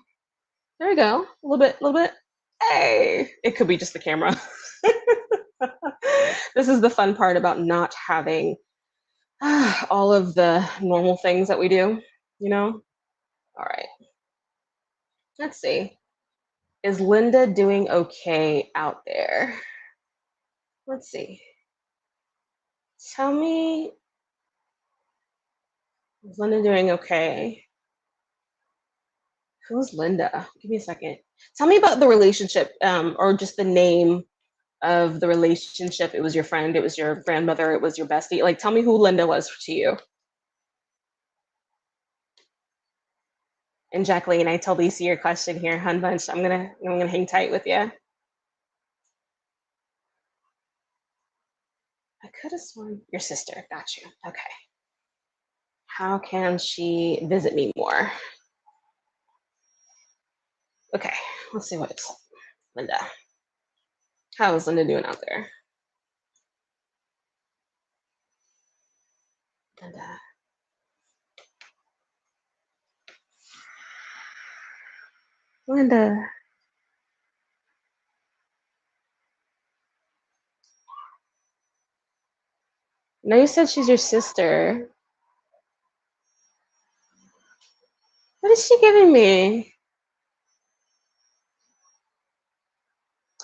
There we go. A little bit, a little bit. Hey, it could be just the camera. This is the fun part about not having all of the normal things that we do, you know? All right, let's see. Is Linda doing okay out there? Let's see. Tell me, is Linda doing okay? Who's Linda? Give me a second. Tell me about the relationship, or just the name of the relationship. It was your friend, it was your grandmother, it was your bestie. Like, tell me who Linda was to you. And Jacqueline, I totally see your question here, hun bunch. I'm gonna hang tight with you. I could have sworn your sister. Got you. Okay. How can she visit me more? Okay, let's see what's Linda. How is Linda doing out there? Linda. Linda. No, you said she's your sister. What is she giving me?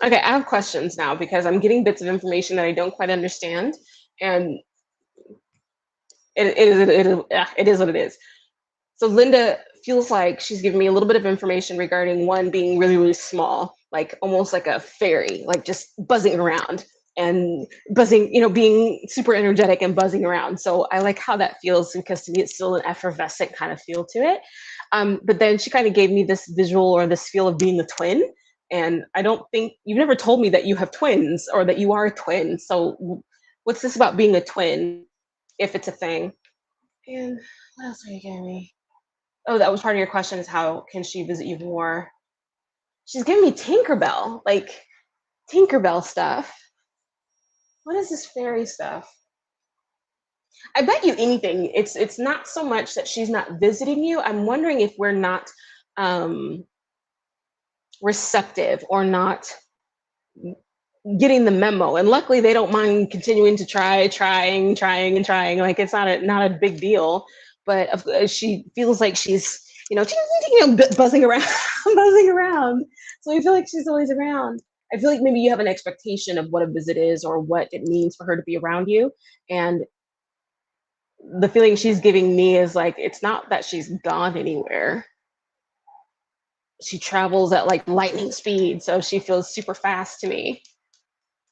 Okay, I have questions now because I'm getting bits of information that I don't quite understand, and it is what it is. So Linda feels like she's giving me a little bit of information regarding one being really, really small, like almost like a fairy, like just buzzing around and buzzing, being super energetic and buzzing around. So I like how that feels because to me it's still an effervescent kind of feel to it. But then she kind of gave me this visual or this feel of being a twin. And I don't think you've never told me that you have twins or that you are a twin. So what's this about being a twin, if it's a thing? And what else are you giving me? Oh, that was part of your question is how can she visit you more? She's giving me Tinkerbell, like Tinkerbell stuff. What is this fairy stuff? I bet you anything. It's not so much that she's not visiting you. I'm wondering if we're not um, receptive or not getting the memo. And luckily, they don't mind continuing to trying and trying. Like it's not a big deal. But she feels like she's buzzing around, buzzing around. So I feel like she's always around. I feel like maybe you have an expectation of what a visit is or what it means for her to be around you. And the feeling she's giving me is like it's not that she's gone anywhere. She travels at like lightning speed, so she feels super fast to me.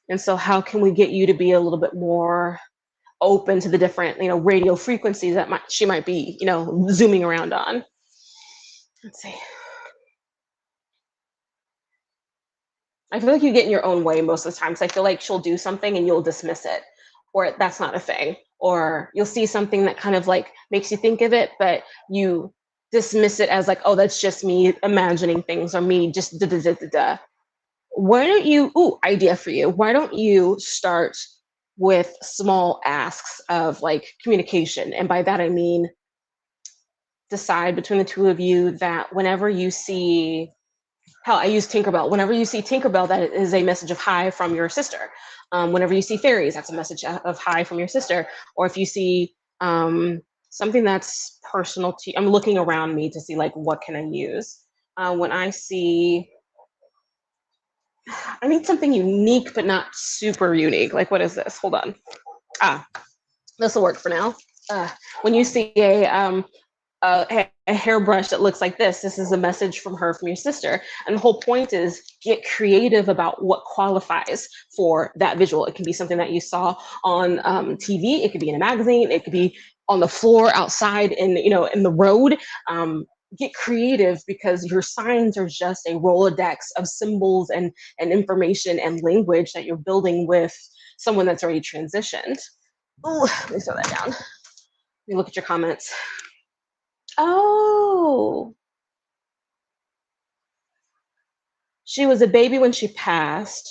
And so how can we get you to be a little bit more open to the different, radio frequencies that she might be, zooming around on? Let's see. I feel like you get in your own way most of the time. So I feel like she'll do something and you'll dismiss it, or that's not a thing, or you'll see something that kind of like makes you think of it, but you dismiss it as like, oh, that's just me imagining things or me just da da da da da. Why don't you? Ooh, idea for you. Why don't you start with small asks of like communication, and by that I mean decide between the two of you that whenever you see hell, I use Tinkerbell. Whenever you see Tinkerbell, that is a message of hi from your sister. Whenever you see fairies, that's a message of hi from your sister. Or if you see something that's personal to you, I'm looking around me to see like what can I use. When I see, I need something unique but not super unique. Like what is this? Hold on. Ah, this will work for now. When you see a hairbrush that looks like this is a message from her from your sister, and the whole point is get creative about what qualifies for that visual. It can be something that you saw on TV, it could be in a magazine, it could be on the floor outside in the road. Get creative because your signs are just a rolodex of symbols and information and language that you're building with someone that's already transitioned. Oh, let me throw that down. Let me look at your comments. Oh, She was a baby when she passed.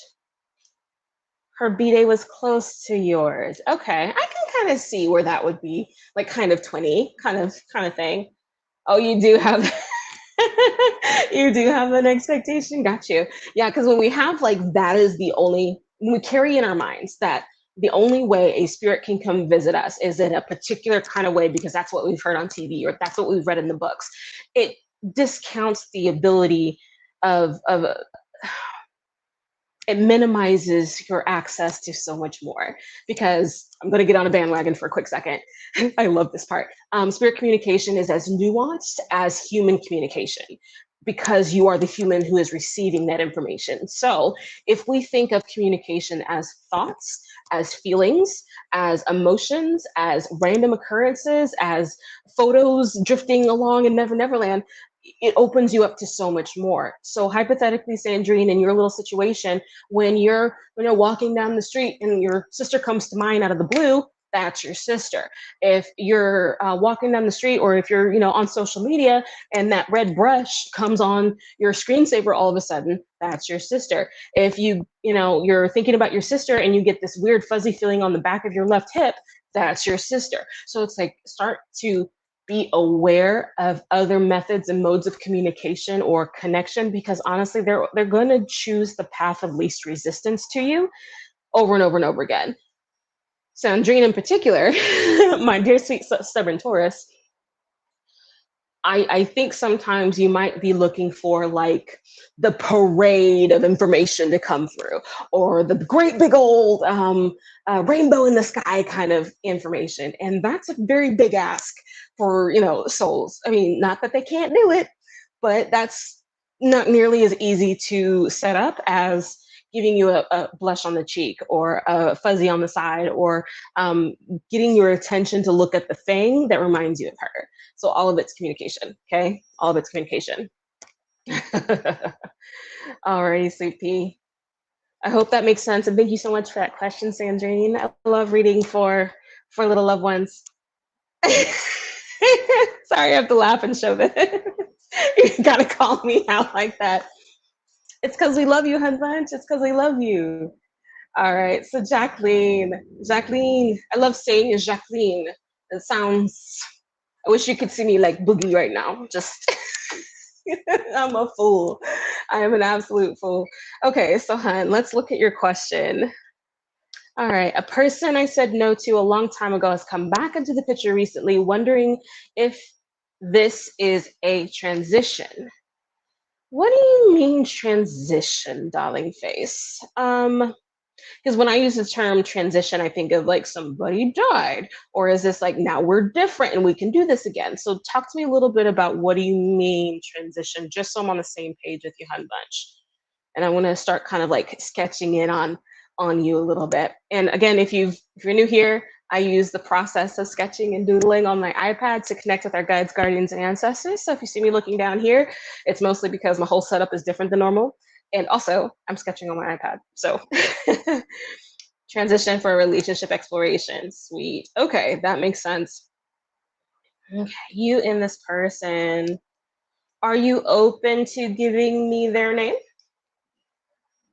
Her B-Day was close to yours. Okay, I can kind of see where that would be, like kind of 20, kind of thing. Oh, you do have you do have an expectation. Got you. Yeah, because when we have like that is the only when we carry in our minds that the only way a spirit can come visit us is in a particular kind of way because that's what we've heard on TV or that's what we've read in the books. It discounts the ability of it minimizes your access to so much more because I'm going to get on a bandwagon for a quick second. I love this part. Spirit communication is as nuanced as human communication because you are the human who is receiving that information. So if we think of communication as thoughts, as feelings, as emotions, as random occurrences, as photos drifting along in Never Neverland, it opens you up to so much more. So hypothetically, Sandrine, in your little situation, when you're walking down the street and your sister comes to mind out of the blue, that's your sister. If you're walking down the street or if you're on social media and that red brush comes on your screensaver all of a sudden, that's your sister. If you're thinking about your sister and you get this weird fuzzy feeling on the back of your left hip, that's your sister. So it's like start to be aware of other methods and modes of communication or connection because honestly they're going to choose the path of least resistance to you over and over and over again. Sandrine in particular, my dear sweet stubborn Taurus, I think sometimes you might be looking for like the parade of information to come through or the great big old rainbow in the sky kind of information. And that's a very big ask for, souls. I mean, not that they can't do it, but that's not nearly as easy to set up as giving you a blush on the cheek or a fuzzy on the side or getting your attention to look at the thing that reminds you of her. So all of it's communication, okay? All of it's communication. Alrighty, sweet pea. I hope that makes sense. And thank you so much for that question, Sandrine. I love reading for little loved ones. Sorry, I have to laugh and show this. You gotta call me out like that. It's because we love you, Hun Bunch. It's because we love you. All right, so Jacqueline. Jacqueline, I love saying is Jacqueline. It sounds, I wish you could see me like boogie right now. Just, I'm a fool. I am an absolute fool. Okay, so Hun, let's look at your question. All right, a person I said no to a long time ago has come back into the picture recently, wondering if this is a transition. What do you mean transition, darling face? Because when I use the term transition, I think of like somebody died, or is this like now we're different and we can do this again? So talk to me a little bit about what do you mean transition, just so I'm on the same page with you, Hun Bunch. And I want to start kind of like sketching in on you a little bit. And again, if you're new here, I use the process of sketching and doodling on my iPad to connect with our guides, guardians, and ancestors. So if you see me looking down here, it's mostly because my whole setup is different than normal. And also, I'm sketching on my iPad. So transition for relationship exploration. Sweet. Okay, that makes sense. Okay, you and this person, are you open to giving me their name?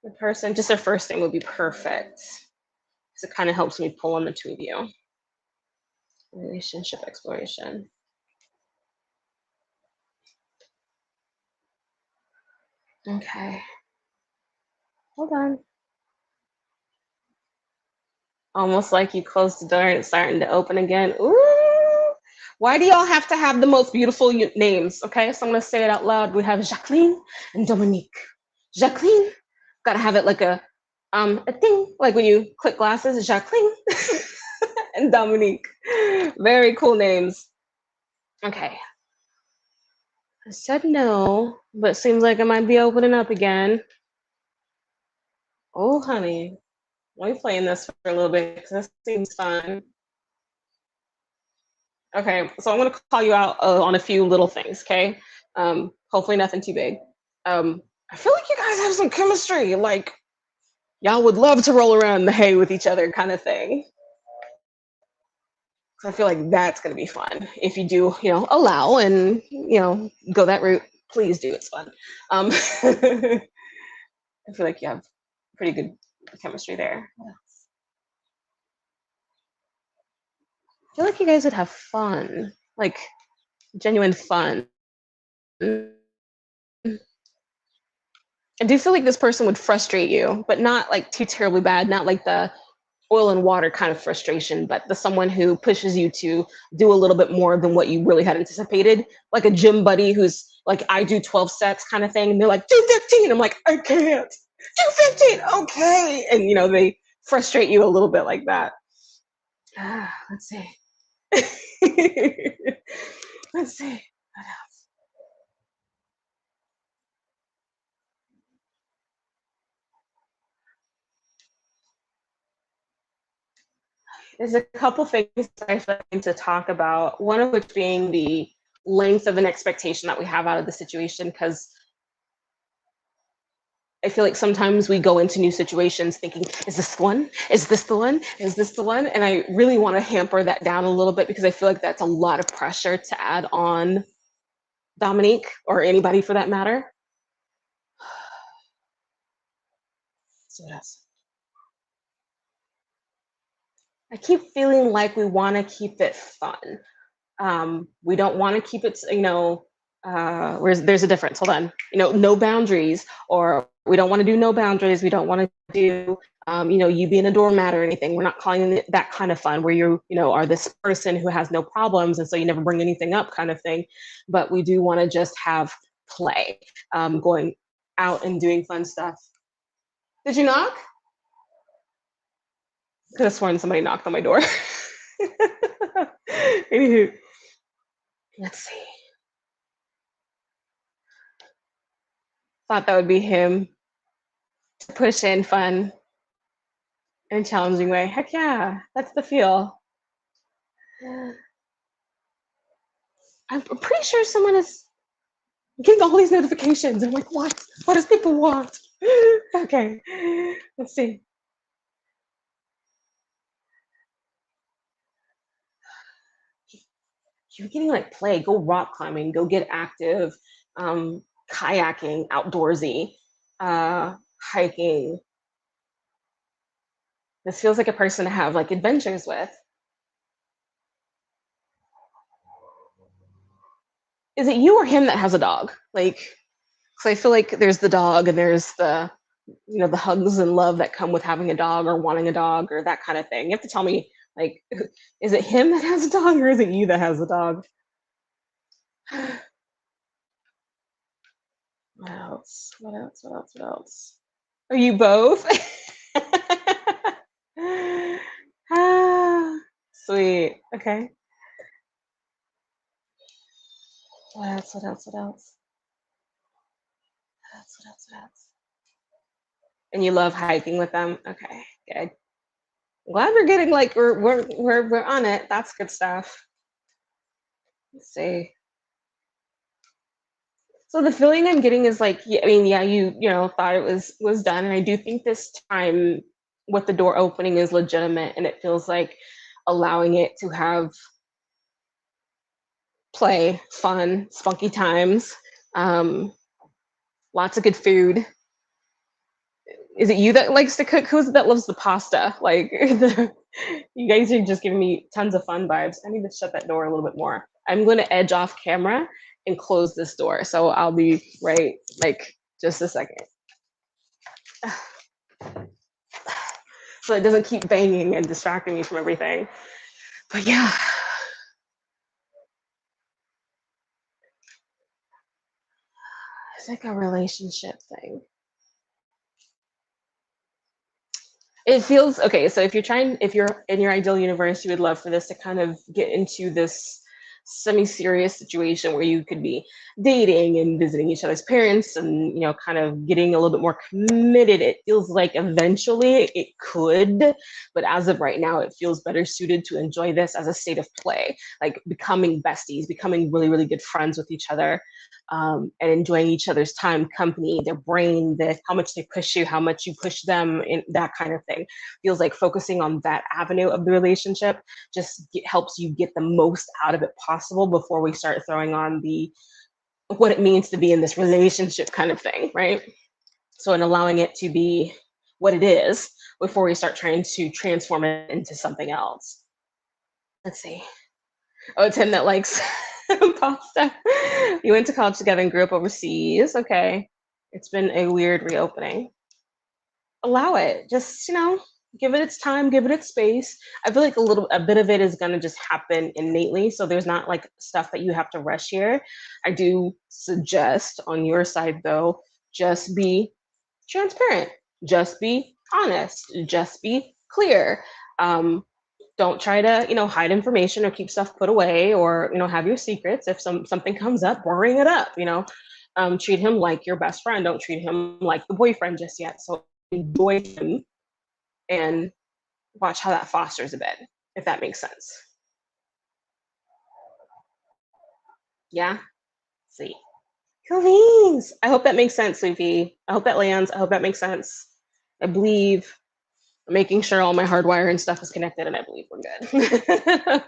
The person, just their first name would be perfect. So it kind of helps me pull on the two of you. Relationship exploration. Okay. Hold on. Almost like you closed the door and it's starting to open again. Ooh. Why do y'all have to have the most beautiful names? Okay, so I'm gonna say it out loud. We have Jacqueline and Dominique. Jacqueline, gotta have it like a thing, like when you click glasses, Jacqueline and Dominique. Very cool names. Okay. I said no, but seems like it might be opening up again. Oh, honey, let me play in this for a little bit because this seems fun. Okay, so I'm gonna call you out on a few little things, okay? Hopefully nothing too big. I feel like you guys have some chemistry, like y'all would love to roll around in the hay with each other kind of thing. So I feel like that's gonna be fun. If you do, allow and, go that route, please do, it's fun. I feel like you have pretty good chemistry there. What else? I feel like you guys would have fun, like genuine fun. I do feel like this person would frustrate you, but not like too terribly bad, not like the oil and water kind of frustration, but the someone who pushes you to do a little bit more than what you really had anticipated, like a gym buddy who's like, I do 12 sets kind of thing, and they're like, do 15. I'm like, I can't do 15. Okay. And they frustrate you a little bit like that. Let's see. Let's see. There's a couple things I feel like to talk about. One of which being the length of an expectation that we have out of the situation, because I feel like sometimes we go into new situations thinking, is this the one? Is this the one? Is this the one? And I really want to hamper that down a little bit because I feel like that's a lot of pressure to add on Dominique or anybody for that matter. So what else? I keep feeling like we want to keep it fun. We don't want to keep it, there's a difference. Hold on. No boundaries, or we don't want to do no boundaries. We don't want to do, you being a doormat or anything. We're not calling it that kind of fun where are this person who has no problems. And so you never bring anything up kind of thing. But we do want to just have play, going out and doing fun stuff. Did you knock? Could have sworn somebody knocked on my door. Anywho, let's see. Thought that would be him. Push in fun and challenging way. Heck yeah, that's the feel. I'm pretty sure someone is getting all these notifications. I'm like, what? What does people want? Okay, let's see. You're getting like play. Go rock climbing. Go get active. Kayaking, outdoorsy, hiking. This feels like a person to have like adventures with. Is it you or him that has a dog? Like, because I feel like there's the dog and there's the hugs and love that come with having a dog or wanting a dog or that kind of thing. You have to tell me, like, is it him that has a dog or is it you that has a dog? What else? What else? What else? What else? Are you both? Ah, sweet. Okay. What else? What else? What else? What else? What else? What else? And you love hiking with them? Okay, good. I'm glad we're getting like we're on it. That's good stuff. Let's see. So the feeling I'm getting is like, I mean, yeah, you thought it was done, and I do think this time with the door opening is legitimate, and it feels like allowing it to have play, fun, spunky times, um, lots of good food. Is it you that likes to cook? Who's it that loves the pasta? Like, you guys are just giving me tons of fun vibes. I need to shut that door a little bit more. I'm going to edge off camera and close this door. So I'll be right, like, just a second. So it doesn't keep banging and distracting me from everything. But yeah. It's like a relationship thing. It feels okay. So if you're in your ideal universe, you would love for this to kind of get into this semi-serious situation where you could be dating and visiting each other's parents and kind of getting a little bit more committed. It feels like eventually it could, but as of right now, it feels better suited to enjoy this as a state of play, like becoming besties, becoming really, really good friends with each other, and enjoying each other's time, company, their brain, how much they push you, how much you push them, in that kind of thing. Feels like focusing on that avenue of the relationship just helps you get the most out of it possible before we start throwing on what it means to be in this relationship kind of thing, right? So in allowing it to be what it is before we start trying to transform it into something else. Let's see. Oh, it's him that likes pasta. You went to college together and grew up overseas. Okay. It's been a weird reopening. Allow it. Just, give it its time, give it its space. I feel like a bit of it is gonna just happen innately. So there's not like stuff that you have to rush here. I do suggest on your side though, just be transparent, just be honest, just be clear. Um, don't try to, hide information or keep stuff put away or, have your secrets. If something comes up, bring it up, treat him like your best friend. Don't treat him like the boyfriend just yet. So enjoy him and watch how that fosters a bit, if that makes sense. Yeah? See. Cool beans. I hope that makes sense, Sophie. I hope that lands. I hope that makes sense. I believe making sure all my hardwire and stuff is connected, and I believe we're good.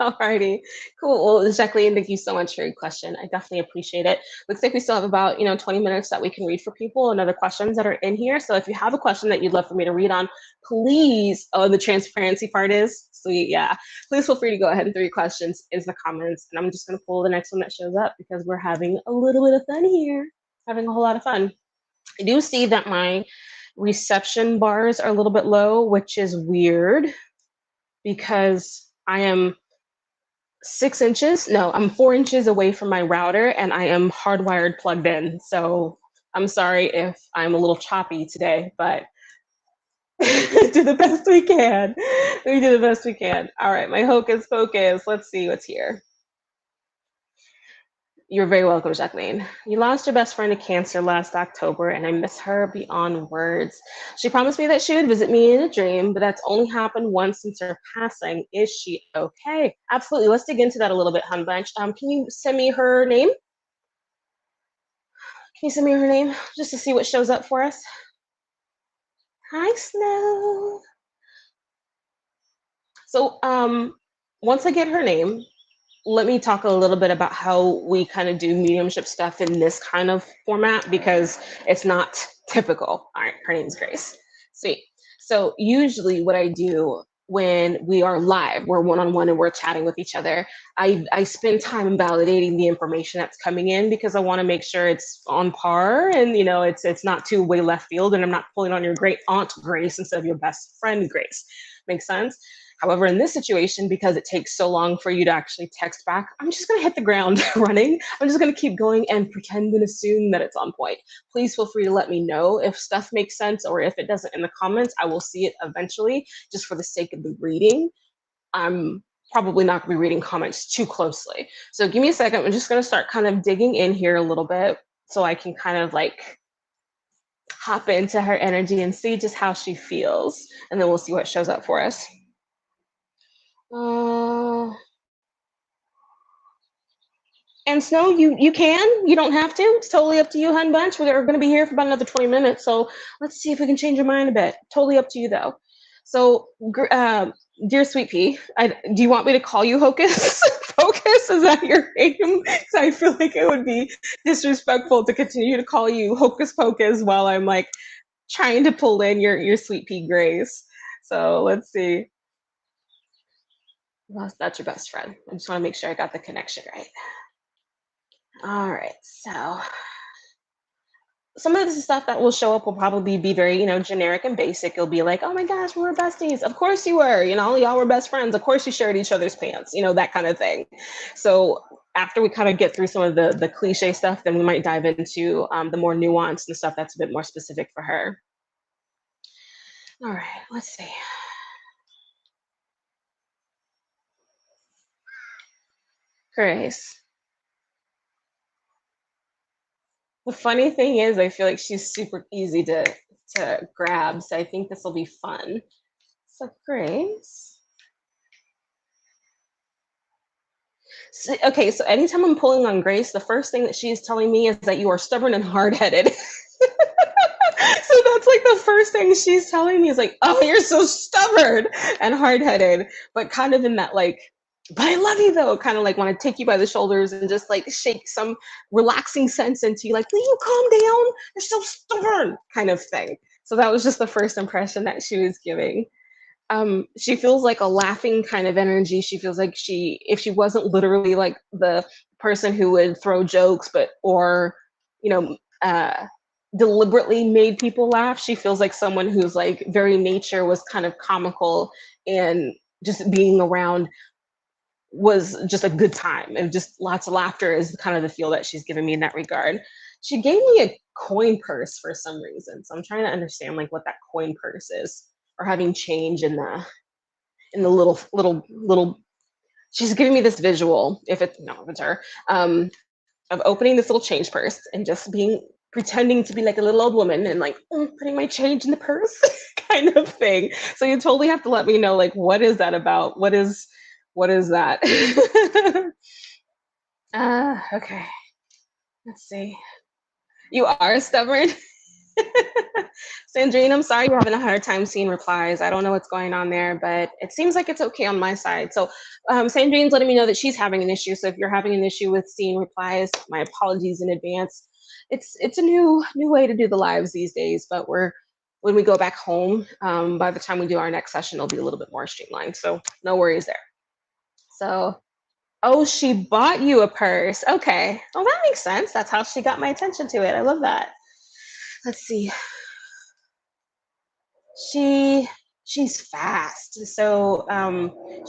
Alrighty, cool. Well, Jacqueline, thank you so much for your question. I definitely appreciate it. Looks like we still have about 20 minutes that we can read for people and other questions that are in here. So if you have a question that you'd love for me to read on, please. Oh, the transparency part is sweet. Yeah, please feel free to go ahead and throw your questions into the comments, and I'm just gonna pull the next one that shows up because we're having a little bit of fun here, having a whole lot of fun. I do see that my reception bars are a little bit low, which is weird because I am 6 inches. No, I'm 4 inches away from my router and I am hardwired plugged in. So I'm sorry if I'm a little choppy today, but do the best we can. We do the best we can. All right, my hocus pocus. Let's see what's here. You're very welcome, Jacqueline. You lost your best friend to cancer last October, and I miss her beyond words. She promised me that she would visit me in a dream, but that's only happened once since her passing. Is she okay? Absolutely. Let's dig into that a little bit, Hun Bunch. Can you send me her name? Can you send me her name just to see what shows up for us? Hi, Snow. So, once I get her name, let me talk a little bit about how we kind of do mediumship stuff in this kind of format because it's not typical. All right, her name's Grace. Sweet. So usually what I do when we are live, we're one-on-one and we're chatting with each other, I spend time validating the information that's coming in because I want to make sure it's on par and it's not too way left field and I'm not pulling on your great aunt Grace instead of your best friend Grace. Makes sense? However, in this situation, because it takes so long for you to actually text back, I'm just going to hit the ground running. I'm just going to keep going and pretend and assume that it's on point. Please feel free to let me know if stuff makes sense or if it doesn't in the comments. I will see it eventually, just for the sake of the reading. I'm probably not going to be reading comments too closely. So give me a second. I'm just going to start kind of digging in here a little bit so I can kind of like hop into her energy and see just how she feels. And then we'll see what shows up for us. And Snow, you don't have to. It's totally up to you, Hun Bunch. We're going to be here for about another 20 minutes, so let's see if we can change your mind a bit. Totally up to you, though. So, dear Sweet Pea, do you want me to call you Hocus Pocus? Is that your name? Because I feel like it would be disrespectful to continue to call you Hocus Pocus while I'm like trying to pull in your Sweet Pea Grace. So let's see. Well, that's your best friend. I just want to make sure I got the connection right. All right, so some of the stuff that will show up will probably be very, generic and basic. It'll be like, oh my gosh, we were besties. Of course you were, y'all were best friends. Of course you shared each other's pants, that kind of thing. So after we kind of get through some of the cliche stuff, then we might dive into the more nuanced and stuff that's a bit more specific for her. All right, let's see. Grace. The funny thing is, I feel like she's super easy to grab, so I think this will be fun. So, Grace. So, okay, so anytime I'm pulling on Grace, the first thing that she's telling me is that you are stubborn and hard-headed. So that's like the first thing she's telling me is like, oh, you're so stubborn and hard-headed, but kind of in that like but I love you though, kind of like want to take you by the shoulders and just like shake some relaxing sense into you, like, will you calm down? You're so stubborn, kind of thing. So that was just the first impression that she was giving. She feels like a laughing kind of energy. She feels like if she wasn't literally like the person who would throw jokes, but or, you know, deliberately made people laugh, she feels like someone who's like very nature was kind of comical and just being around was just a good time and just lots of laughter is kind of the feel that she's given me in that regard. She gave me a coin purse for some reason, so I'm trying to understand like what that coin purse is, or having change in the little. She's giving me this visual, if it's no, if it's her, of opening this little change purse and just being pretending to be like a little old woman and like putting my change in the purse kind of thing. So you totally have to let me know like what is that about? What is that? Okay. Let's see. You are stubborn. Sandrine, I'm sorry you're having a hard time seeing replies. I don't know what's going on there, but it seems like it's okay on my side. So Sandrine's letting me know that she's having an issue. So if you're having an issue with seeing replies, my apologies in advance. It's a new way to do the lives these days, but when we go back home, by the time we do our next session, it'll be a little bit more streamlined. So no worries there. So, oh, she bought you a purse. Okay. Well, that makes sense. That's how she got my attention to it. I love that. Let's see. She she's fast. So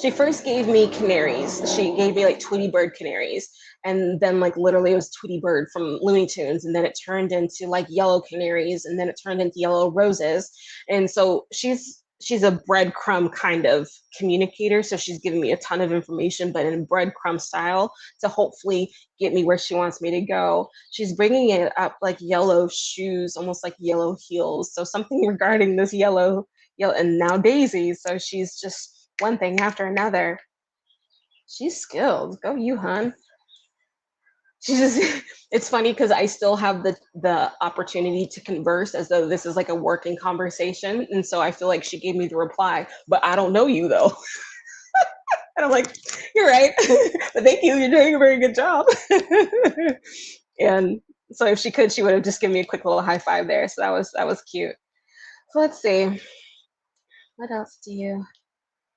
she first gave me canaries. She gave me like Tweety Bird canaries. And then like literally it was Tweety Bird from Looney Tunes. And then it turned into like yellow canaries and then it turned into yellow roses. And so she's a breadcrumb kind of communicator. So she's giving me a ton of information, but in breadcrumb style to hopefully get me where she wants me to go. She's bringing it up like yellow shoes, almost like yellow heels. So something regarding this yellow, and now daisies. So she's just one thing after another. She's skilled. Go you, hun. She just it's funny because I still have the opportunity to converse as though this is like a working conversation. And so I feel like she gave me the reply, but I don't know you though. And I'm like, you're right. But thank you. You're doing a very good job. And so if she could, she would have just given me a quick little high five there. So that was cute. So let's see. What else do you?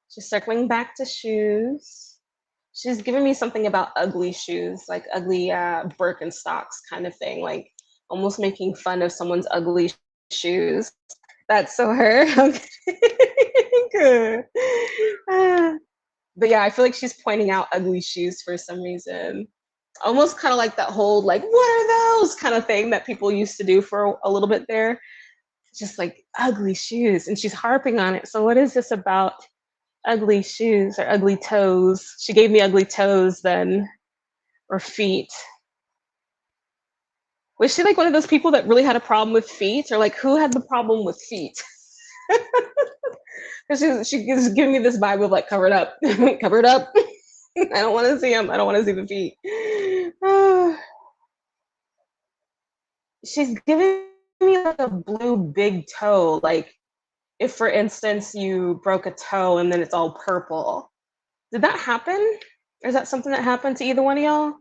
She's circling back to shoes. She's giving me something about ugly shoes, like ugly Birkenstocks kind of thing, like almost making fun of someone's ugly shoes. That's so her. Okay. Good. Ah. But yeah, I feel like she's pointing out ugly shoes for some reason. Almost kind of like that whole like what are those kind of thing that people used to do for a little bit there. Just like ugly shoes, and she's harping on it. So what is this about ugly shoes or ugly toes? She gave me ugly toes then, or feet. Was she like one of those people that really had a problem with feet, or like who had the problem with feet? Because she's giving me this vibe of like cover it up, cover it up. I don't want to see them. I don't want to see the feet. She's giving me like a blue big toe. Like if, for instance, you broke a toe and then it's all purple. Did that happen? Or is that something that happened to either one of y'all?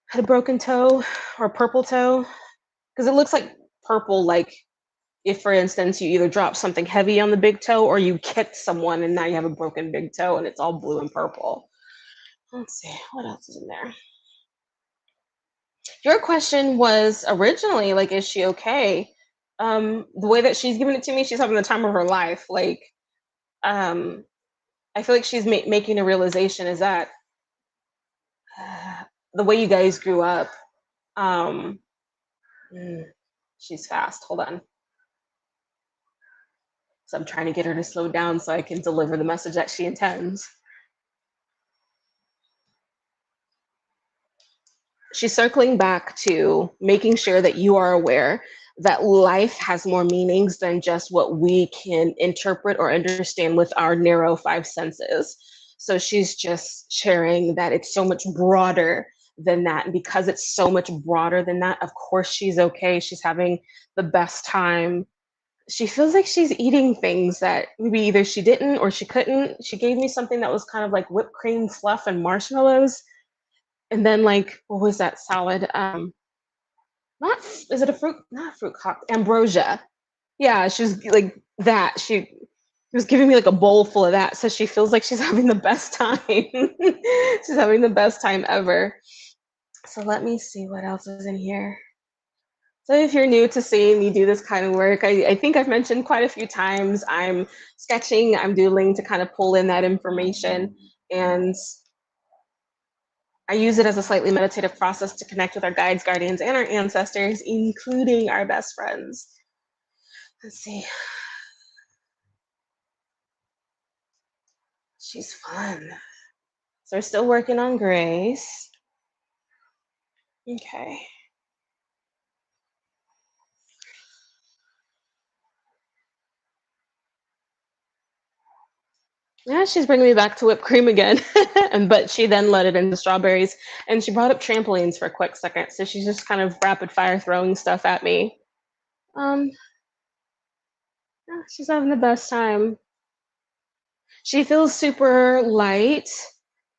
Had a broken toe or a purple toe? Because it looks like purple, like if, for instance, you either drop something heavy on the big toe or you kicked someone and now you have a broken big toe and it's all blue and purple. Let's see, what else is in there? Your question was originally like, is she okay? The way that she's giving it to me, she's having the time of her life. Like, um, I feel like she's making a realization is that the way you guys grew up, um, she's fast. Hold on. So I'm trying to get her to slow down so I can deliver the message that she intends. She's circling back to making sure that you are aware that life has more meanings than just what we can interpret or understand with our narrow five senses. So she's just sharing that it's so much broader than that. And because it's so much broader than that, of course she's okay. She's having the best time She feels like she's eating things that maybe either she didn't or she couldn't. She gave me something that was kind of like whipped cream fluff and marshmallows, and then like what was that salad? Not is it a fruit? Not a fruit cocktail. Ambrosia. Yeah, she was like that. She was giving me like a bowl full of that, so she feels like she's having the best time. She's having the best time ever. So let me see what else is in here. So if you're new to seeing me do this kind of work, I think I've mentioned quite a few times, I'm sketching, I'm doodling to kind of pull in that information. And I use it as a slightly meditative process to connect with our guides, guardians, and our ancestors, including our best friends. Let's see. She's fun. So we're still working on Grace. Okay. Yeah, she's bringing me back to whipped cream again. And but she then led it into strawberries, and she brought up trampolines for a quick second. So she's just kind of rapid fire throwing stuff at me. Um, yeah, she's having the best time. She feels super light.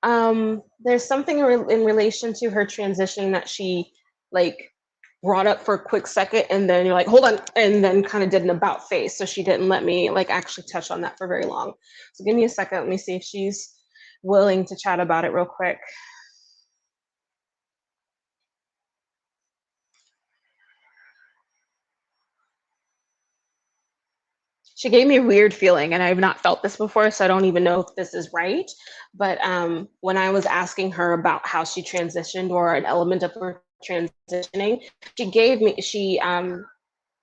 There's something in relation to her transition that she like brought up for a quick second, and then you're like, hold on, and then kind of did an about face. So she didn't let me like actually touch on that for very long. So give me a second. Let me see if she's willing to chat about it real quick. She gave me a weird feeling, and I've not felt this before, so I don't even know if this is right. But when I was asking her about how she transitioned or an element of her transitioning, she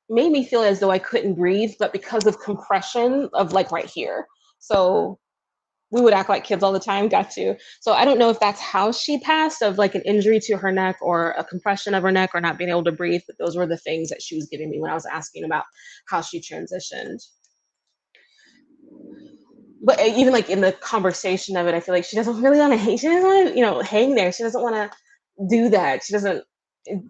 made me feel as though I couldn't breathe, but because of compression of like right here. So we would act like kids all the time, got to. So I don't know if that's how she passed, of like an injury to her neck or a compression of her neck or not being able to breathe, but those were the things that she was giving me when I was asking about how she transitioned. But even like in the conversation of it, I feel like she doesn't really want to hang. She doesn't want to, hang there. She doesn't want to do that. She doesn't. It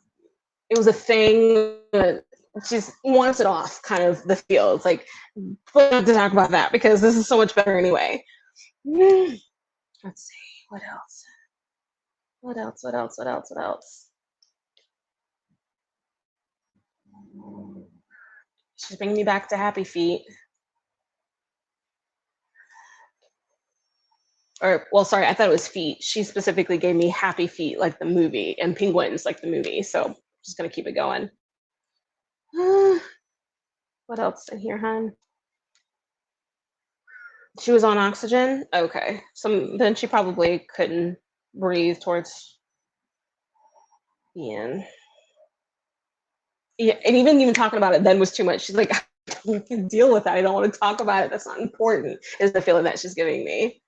was a thing. But she just wants it off. Kind of the feel. It's like, we don't have to talk about that because this is so much better anyway. Let's see what else. What else? What else? What else? What else? She's bringing me back to Happy Feet. Or, well, sorry, I thought it was feet. She specifically gave me Happy Feet, like the movie, and Penguins, like the movie. So I'm just gonna keep it going. What else in here, hon? She was on oxygen? Okay. Then she probably couldn't breathe towards the end. Yeah, and even talking about it then was too much. She's like, you can deal with that. I don't want to talk about it. That's not important, is the feeling that she's giving me.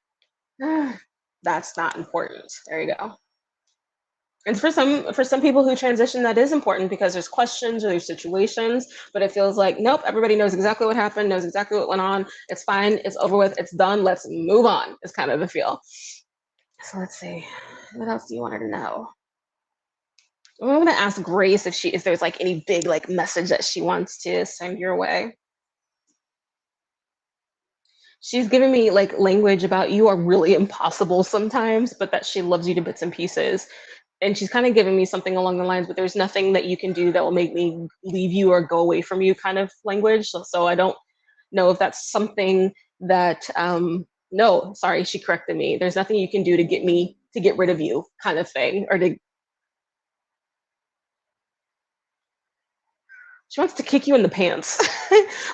That's not important. There you go. And for some people who transition, that is important because there's questions or there's situations, but it feels like nope, everybody knows exactly what happened, knows exactly what went on. It's fine, it's over with, it's done. Let's move on. Is kind of the feel. So let's see. What else do you want her to know? I'm gonna ask Grace if there's like any big like message that she wants to send your way. She's giving me like language about you are really impossible sometimes, but that she loves you to bits and pieces. And she's kind of giving me something along the lines, but there's nothing that you can do that will make me leave you or go away from you kind of language. So I don't know if that's something that no, sorry, she corrected me. There's nothing you can do to get rid of you kind of thing, or to she wants to kick you in the pants.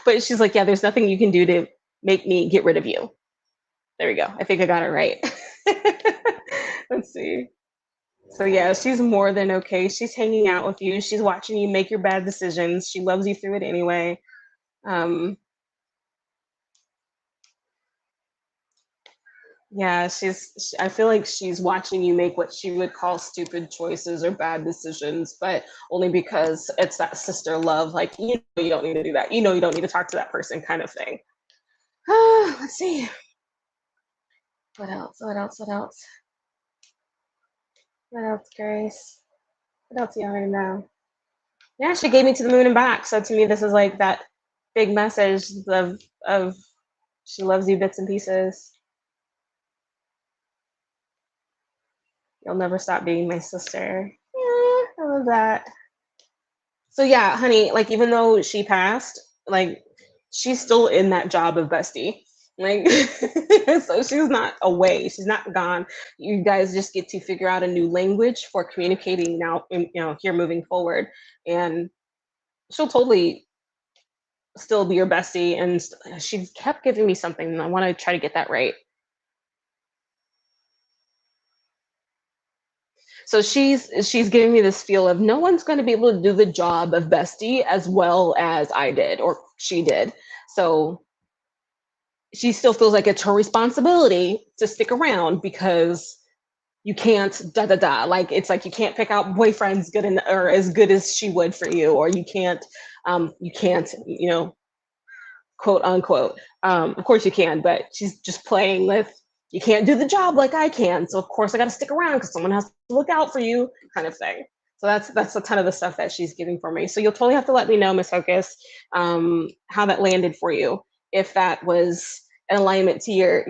But she's like, yeah, there's nothing you can do to make me get rid of you. There we go. I think I got it right. Let's see. So yeah, she's more than okay. She's hanging out with you. She's watching you make your bad decisions. She loves you through it anyway. Um, yeah, I feel like she's watching you make what she would call stupid choices or bad decisions, but only because it's that sister love. Like, you don't need to do that. You don't need to talk to that person kind of thing. Let's see. What else? What else? What else? What else, Grace? What else do you already know? Yeah, she gave me to the moon and back. So to me, this is like that big message of she loves you bits and pieces. You'll never stop being my sister. Yeah, I love that. So yeah, honey, like even though she passed, like she's still in that job of bestie. Like so she's not away. She's not gone. You guys just get to figure out a new language for communicating now, here moving forward. And she'll totally still be your bestie. And she kept giving me something, and I want to try to get that right. So she's giving me this feel of no one's going to be able to do the job of bestie as well as I did or she did. So she still feels like it's her responsibility to stick around because you can't da da da. Like it's like you can't pick out boyfriends good or as good as she would for you, or you can't quote unquote. Of course you can, but she's just playing with you can't do the job like I can. So of course I got to stick around because someone has to look out for you, kind of thing. So that's a ton of the stuff that she's giving for me. So you'll totally have to let me know, Miss Hocus, how that landed for you. If that was an alignment to your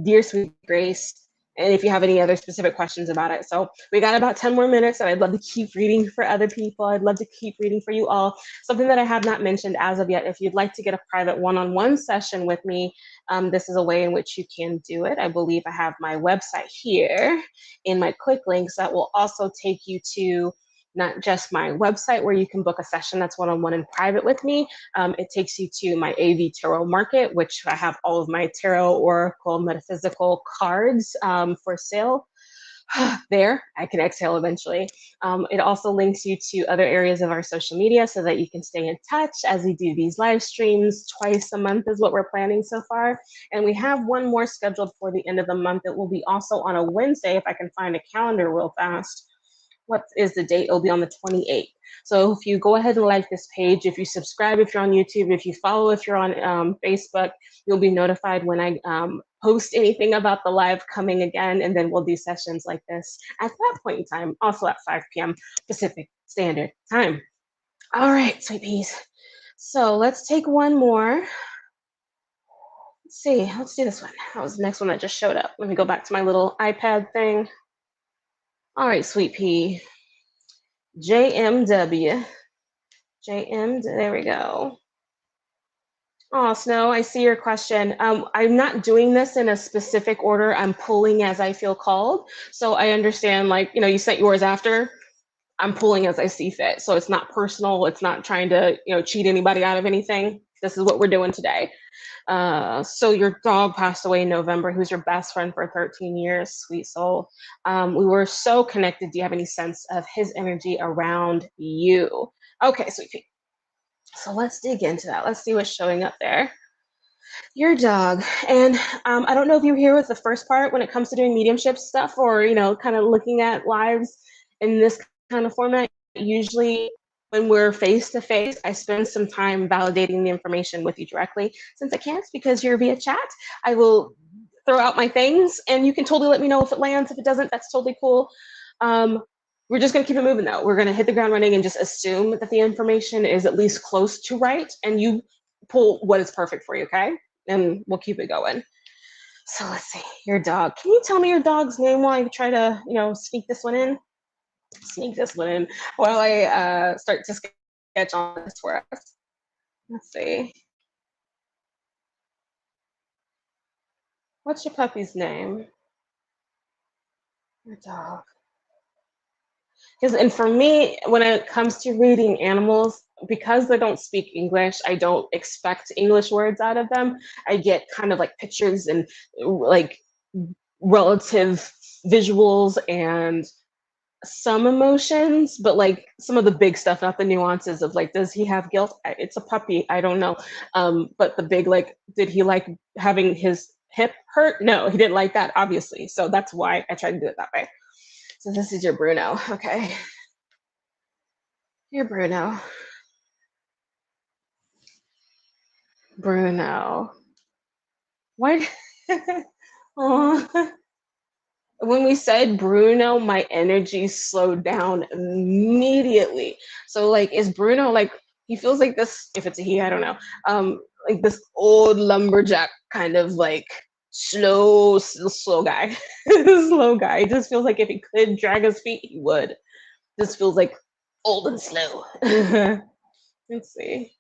dear sweet Grace, and if you have any other specific questions about it. So we got about 10 more minutes, and I'd love to keep reading for other people. I'd love to keep reading for you all. Something that I have not mentioned as of yet, if you'd like to get a private one-on-one session with me, this is a way in which you can do it. I believe I have my website here in my quick links that will also take you to not just my website where you can book a session that's one-on-one and private with me. It takes you to my AV Tarot Market, which I have all of my tarot, oracle, metaphysical cards for sale. There, I can exhale eventually. It also links you to other areas of our social media so that you can stay in touch as we do these live streams twice a month is what we're planning so far. And we have one more scheduled for the end of the month. It will be also on a Wednesday if I can find a calendar real fast. What is the date? It'll be on the 28th. So if you go ahead and like this page, if you subscribe, if you're on YouTube, if you follow, if you're on Facebook, you'll be notified when I post anything about the live coming again. And then we'll do sessions like this at that point in time, also at 5 p.m. Pacific Standard Time. All right, sweet peas. So let's take one more. Let's see, let's do this one. That was the next one that just showed up. Let me go back to my little iPad thing. All right, sweet pea. JMW. There we go. Oh, Snow, I see your question. I'm not doing this in a specific order. I'm pulling as I feel called. So I understand, like, you sent yours after. I'm pulling as I see fit. So it's not personal. It's not trying to, cheat anybody out of anything. This is what we're doing today. So your dog passed away in November. Who's your best friend for 13 years? Sweet soul. We were so connected. Do you have any sense of his energy around you? Okay, sweet pea. So let's dig into that. Let's see what's showing up there. Your dog. And I don't know if you were here with the first part when it comes to doing mediumship stuff or, kind of looking at lives in this kind of format. Usually when we're face to face, I spend some time validating the information with you directly. Since I can't because you're via chat, I will throw out my things and you can totally let me know if it lands. If it doesn't, that's totally cool. We're just going to keep it moving though. We're going to hit the ground running and just assume that the information is at least close to right and you pull what is perfect for you, okay? And we'll keep it going. So let's see, your dog. Can you tell me your dog's name while I try to, sneak this one in? Sneak this one in while I start to sketch on this for us. Let's see. What's your puppy's name? Your dog. And for me, when it comes to reading animals, because they don't speak English, I don't expect English words out of them. I get kind of like pictures and like relative visuals and some emotions, but like some of the big stuff, not the nuances of like, does he have guilt? It's a puppy. I don't know. But the big, like, did he like having his hip hurt? No, he didn't like that, obviously. So that's why I tried to do it that way. So this is your Bruno. Okay. Your Bruno. Bruno. Why? When we said Bruno, my energy slowed down immediately. So like, is Bruno like He feels like this, if it's a he, I don't know. Like this old lumberjack kind of like slow guy. Slow guy. He just feels like if he could drag his feet, he would. Just feels like old and slow. Let's see.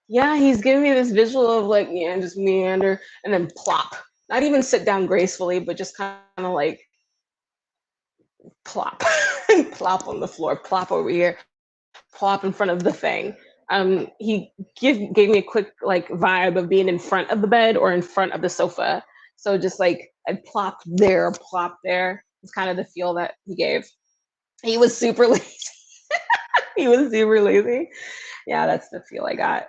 Yeah, he's giving me this visual of like, yeah, just meander and then plop. Not even sit down gracefully, but just kind of like plop, plop on the floor, plop over here, plop in front of the thing. He gave me a quick like vibe of being in front of the bed or in front of the sofa. So just like I'd plop there, plop there. It's kind of the feel that he gave. He was super lazy. He was super lazy. Yeah, that's the feel I got.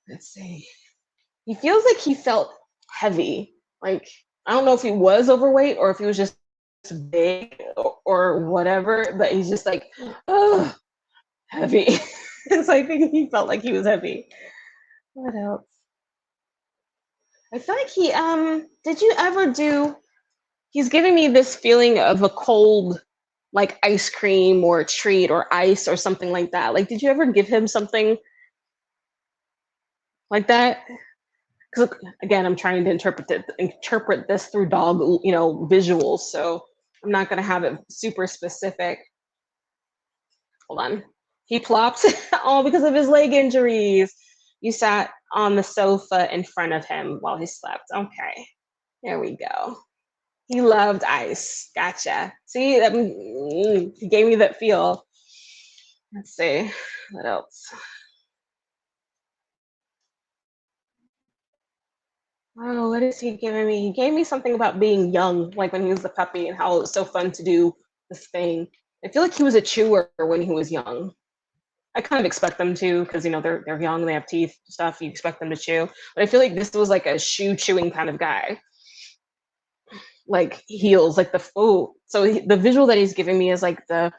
Let's see. He feels like he felt heavy. Like I don't know if he was overweight or if he was just big or whatever, but he's just like, oh, heavy. So I think he felt like he was heavy. What else? I feel like he did you ever do he's giving me this feeling of a cold like ice cream or a treat or ice or something like that. Like did you ever give him something like that? Because again, I'm trying to interpret this through dog, visuals. So I'm not gonna have it super specific. Hold on. He plopped all because of his leg injuries. You sat on the sofa in front of him while he slept. Okay, there we go. He loved ice. Gotcha. See, he gave me that feel. Let's see what else. Oh, what is he giving me? He gave me something about being young, like when he was a puppy, and how it was so fun to do this thing. I feel like he was a chewer when he was young. I kind of expect them to, because they're young, they have teeth, stuff. You expect them to chew, but I feel like this was like a shoe chewing kind of guy, like heels, like the So the visual that he's giving me is like the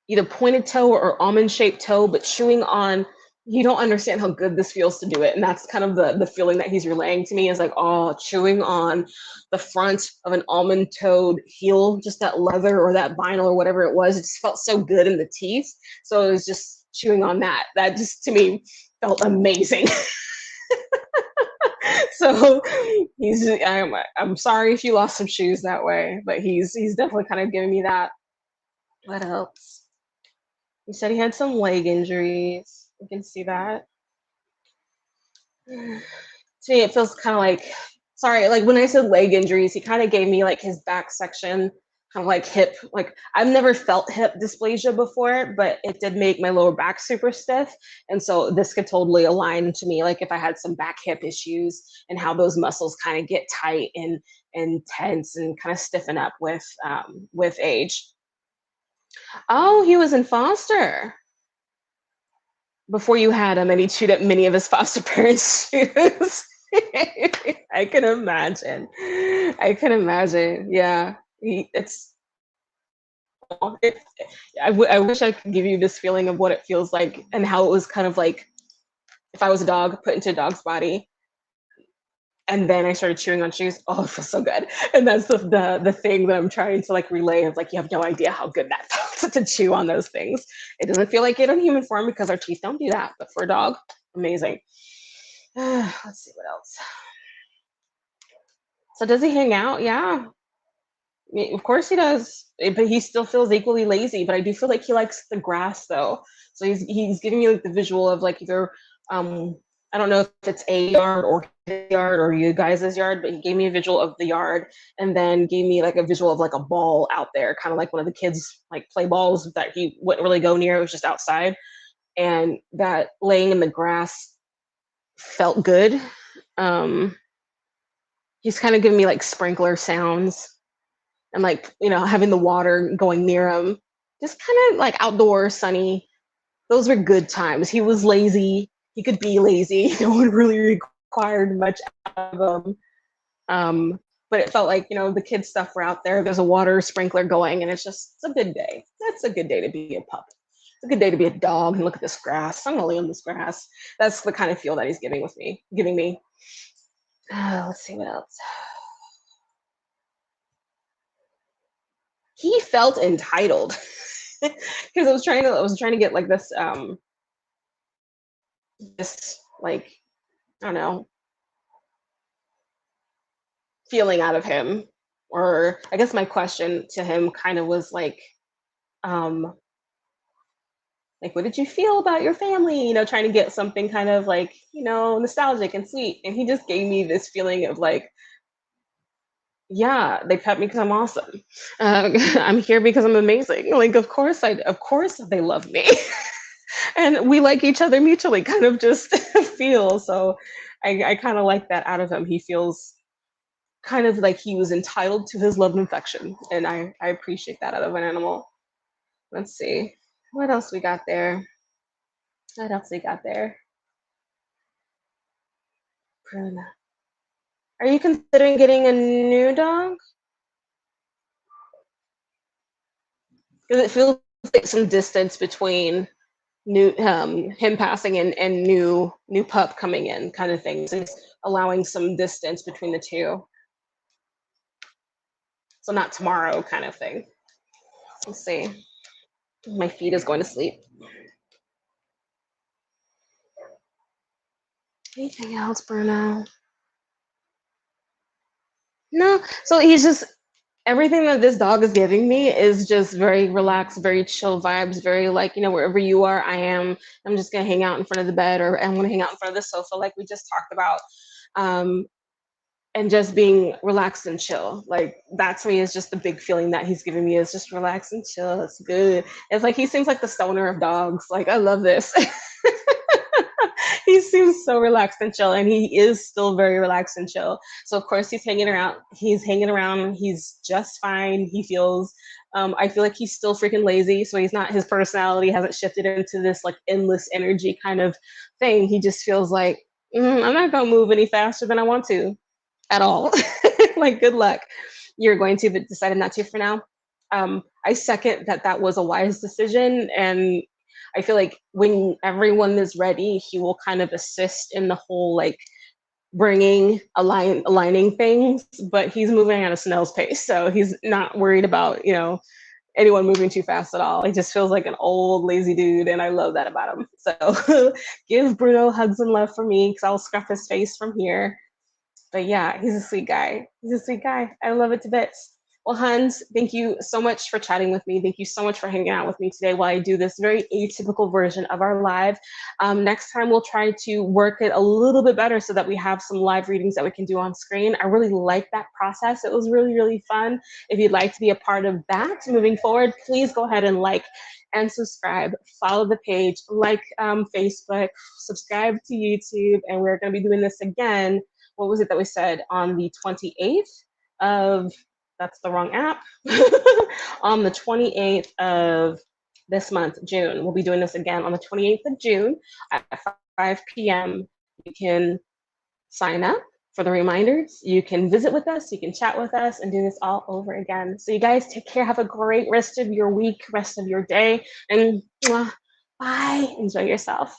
either pointed toe or almond shaped toe, but chewing on. You don't understand how good this feels to do it, and that's kind of the feeling that he's relaying to me is like, oh, chewing on the front of an almond toed heel, just that leather or that vinyl or whatever it was. It just felt so good in the teeth, so it was just chewing on that. That just to me felt amazing. So I'm sorry if you lost some shoes that way, but he's definitely kind of giving me that. What else? He said he had some leg injuries. You can see that. To me, it feels kind of like, sorry, like when I said leg injuries, he kind of gave me like his back section, kind of like hip. Like I've never felt hip dysplasia before, but it did make my lower back super stiff. And so this could totally align to me, like if I had some back hip issues and how those muscles kind of get tight and tense and kind of stiffen up with age. Oh, he was in foster before you had him, and he chewed up many of his foster parents' shoes. I can imagine. I can imagine. Yeah, it's. I wish I could give you this feeling of what it feels like and how it was kind of like if I was a dog put into a dog's body, and then I started chewing on shoes. Oh, it feels so good. And that's the thing that I'm trying to like relay. Is like you have no idea how good that felt to chew on those things. It doesn't feel like it in human form because our teeth don't do that, but for a dog, amazing. Let's see what else. So does he hang out? Yeah, of course he does. But he still feels equally lazy. But I do feel like he likes the grass though. So he's giving me like the visual of like either I don't know if it's a yard or his yard or you guys' yard, but he gave me a visual of the yard and then gave me like a visual of like a ball out there, kind of like one of the kids like play balls that he wouldn't really go near. It was just outside, and that laying in the grass felt good. Um, he's kind of giving me like sprinkler sounds and like having the water going near him, just kind of like outdoor sunny. Those were good times. He was lazy, he could be lazy. No one really required much out of him. But it felt like the kids stuff were out there, there's a water sprinkler going, and it's a good day. That's a good day to be a pup. It's a good day to be a dog and look at this grass. I'm gonna lay on this grass. That's the kind of feel that he's giving me. Let's see what else. He felt entitled. because I was trying to get like this like, I don't know, feeling out of him. Or I guess my question to him kind of was um, like, what did you feel about your family? You know, trying to get something kind of like, nostalgic and sweet. And he just gave me this feeling of like, yeah, they pet me because I'm awesome. I'm here because I'm amazing. Like, of course they love me. And we like each other mutually, kind of just feel. So I kind of like that out of him. He feels kind of like he was entitled to his love and affection. And I appreciate that out of an animal. Let's see. What else we got there? What else we got there? Pruna. Are you considering getting a new dog? Because it feels like some distance between new him passing and new pup coming in, kind of thing. So it's allowing some distance between the two. So not tomorrow kind of thing. Let's see. My feet is going to sleep. Anything else, Bruno? No. So he's just everything that this dog is giving me is just very relaxed, very chill vibes, very like, wherever you are, I am. I'm just gonna hang out in front of the bed, or I'm gonna hang out in front of the sofa like we just talked about. Um, and just being relaxed and chill. Like that's me is just the big feeling that he's giving me is just relax and chill. It's good. It's like he seems like the stoner of dogs. Like I love this. He seems so relaxed and chill, and he is still very relaxed and chill. So of course he's hanging around. He's hanging around. He's just fine. He feels. I feel like he's still freaking lazy, so he's not. His personality hasn't shifted into this like endless energy kind of thing. He just feels like I'm not gonna move any faster than I want to at all. Like, good luck. You're going to, but decided not to for now. I second that that was a wise decision. And I feel like when everyone is ready, he will kind of assist in the whole like aligning things, but he's moving at a snail's pace. So he's not worried about, anyone moving too fast at all. He just feels like an old lazy dude, and I love that about him. So give Bruno hugs and love for me, because I'll scruff his face from here. But yeah, he's a sweet guy. He's a sweet guy. I love it to bits. Well, Hans, thank you so much for chatting with me. Thank you so much for hanging out with me today while I do this very atypical version of our live. Next time, we'll try to work it a little bit better so that we have some live readings that we can do on screen. I really like that process. It was really, really fun. If you'd like to be a part of that moving forward, please go ahead and like and subscribe. Follow the page, like Facebook, subscribe to YouTube, and we're going to be doing this again. What was it that we said on the 28th of, that's the wrong app, on the 28th of this month, June. We'll be doing this again on the 28th of June at 5 p.m. You can sign up for the reminders. You can visit with us. You can chat with us and do this all over again. So you guys take care. Have a great rest of your week, rest of your day, and bye. Enjoy yourself.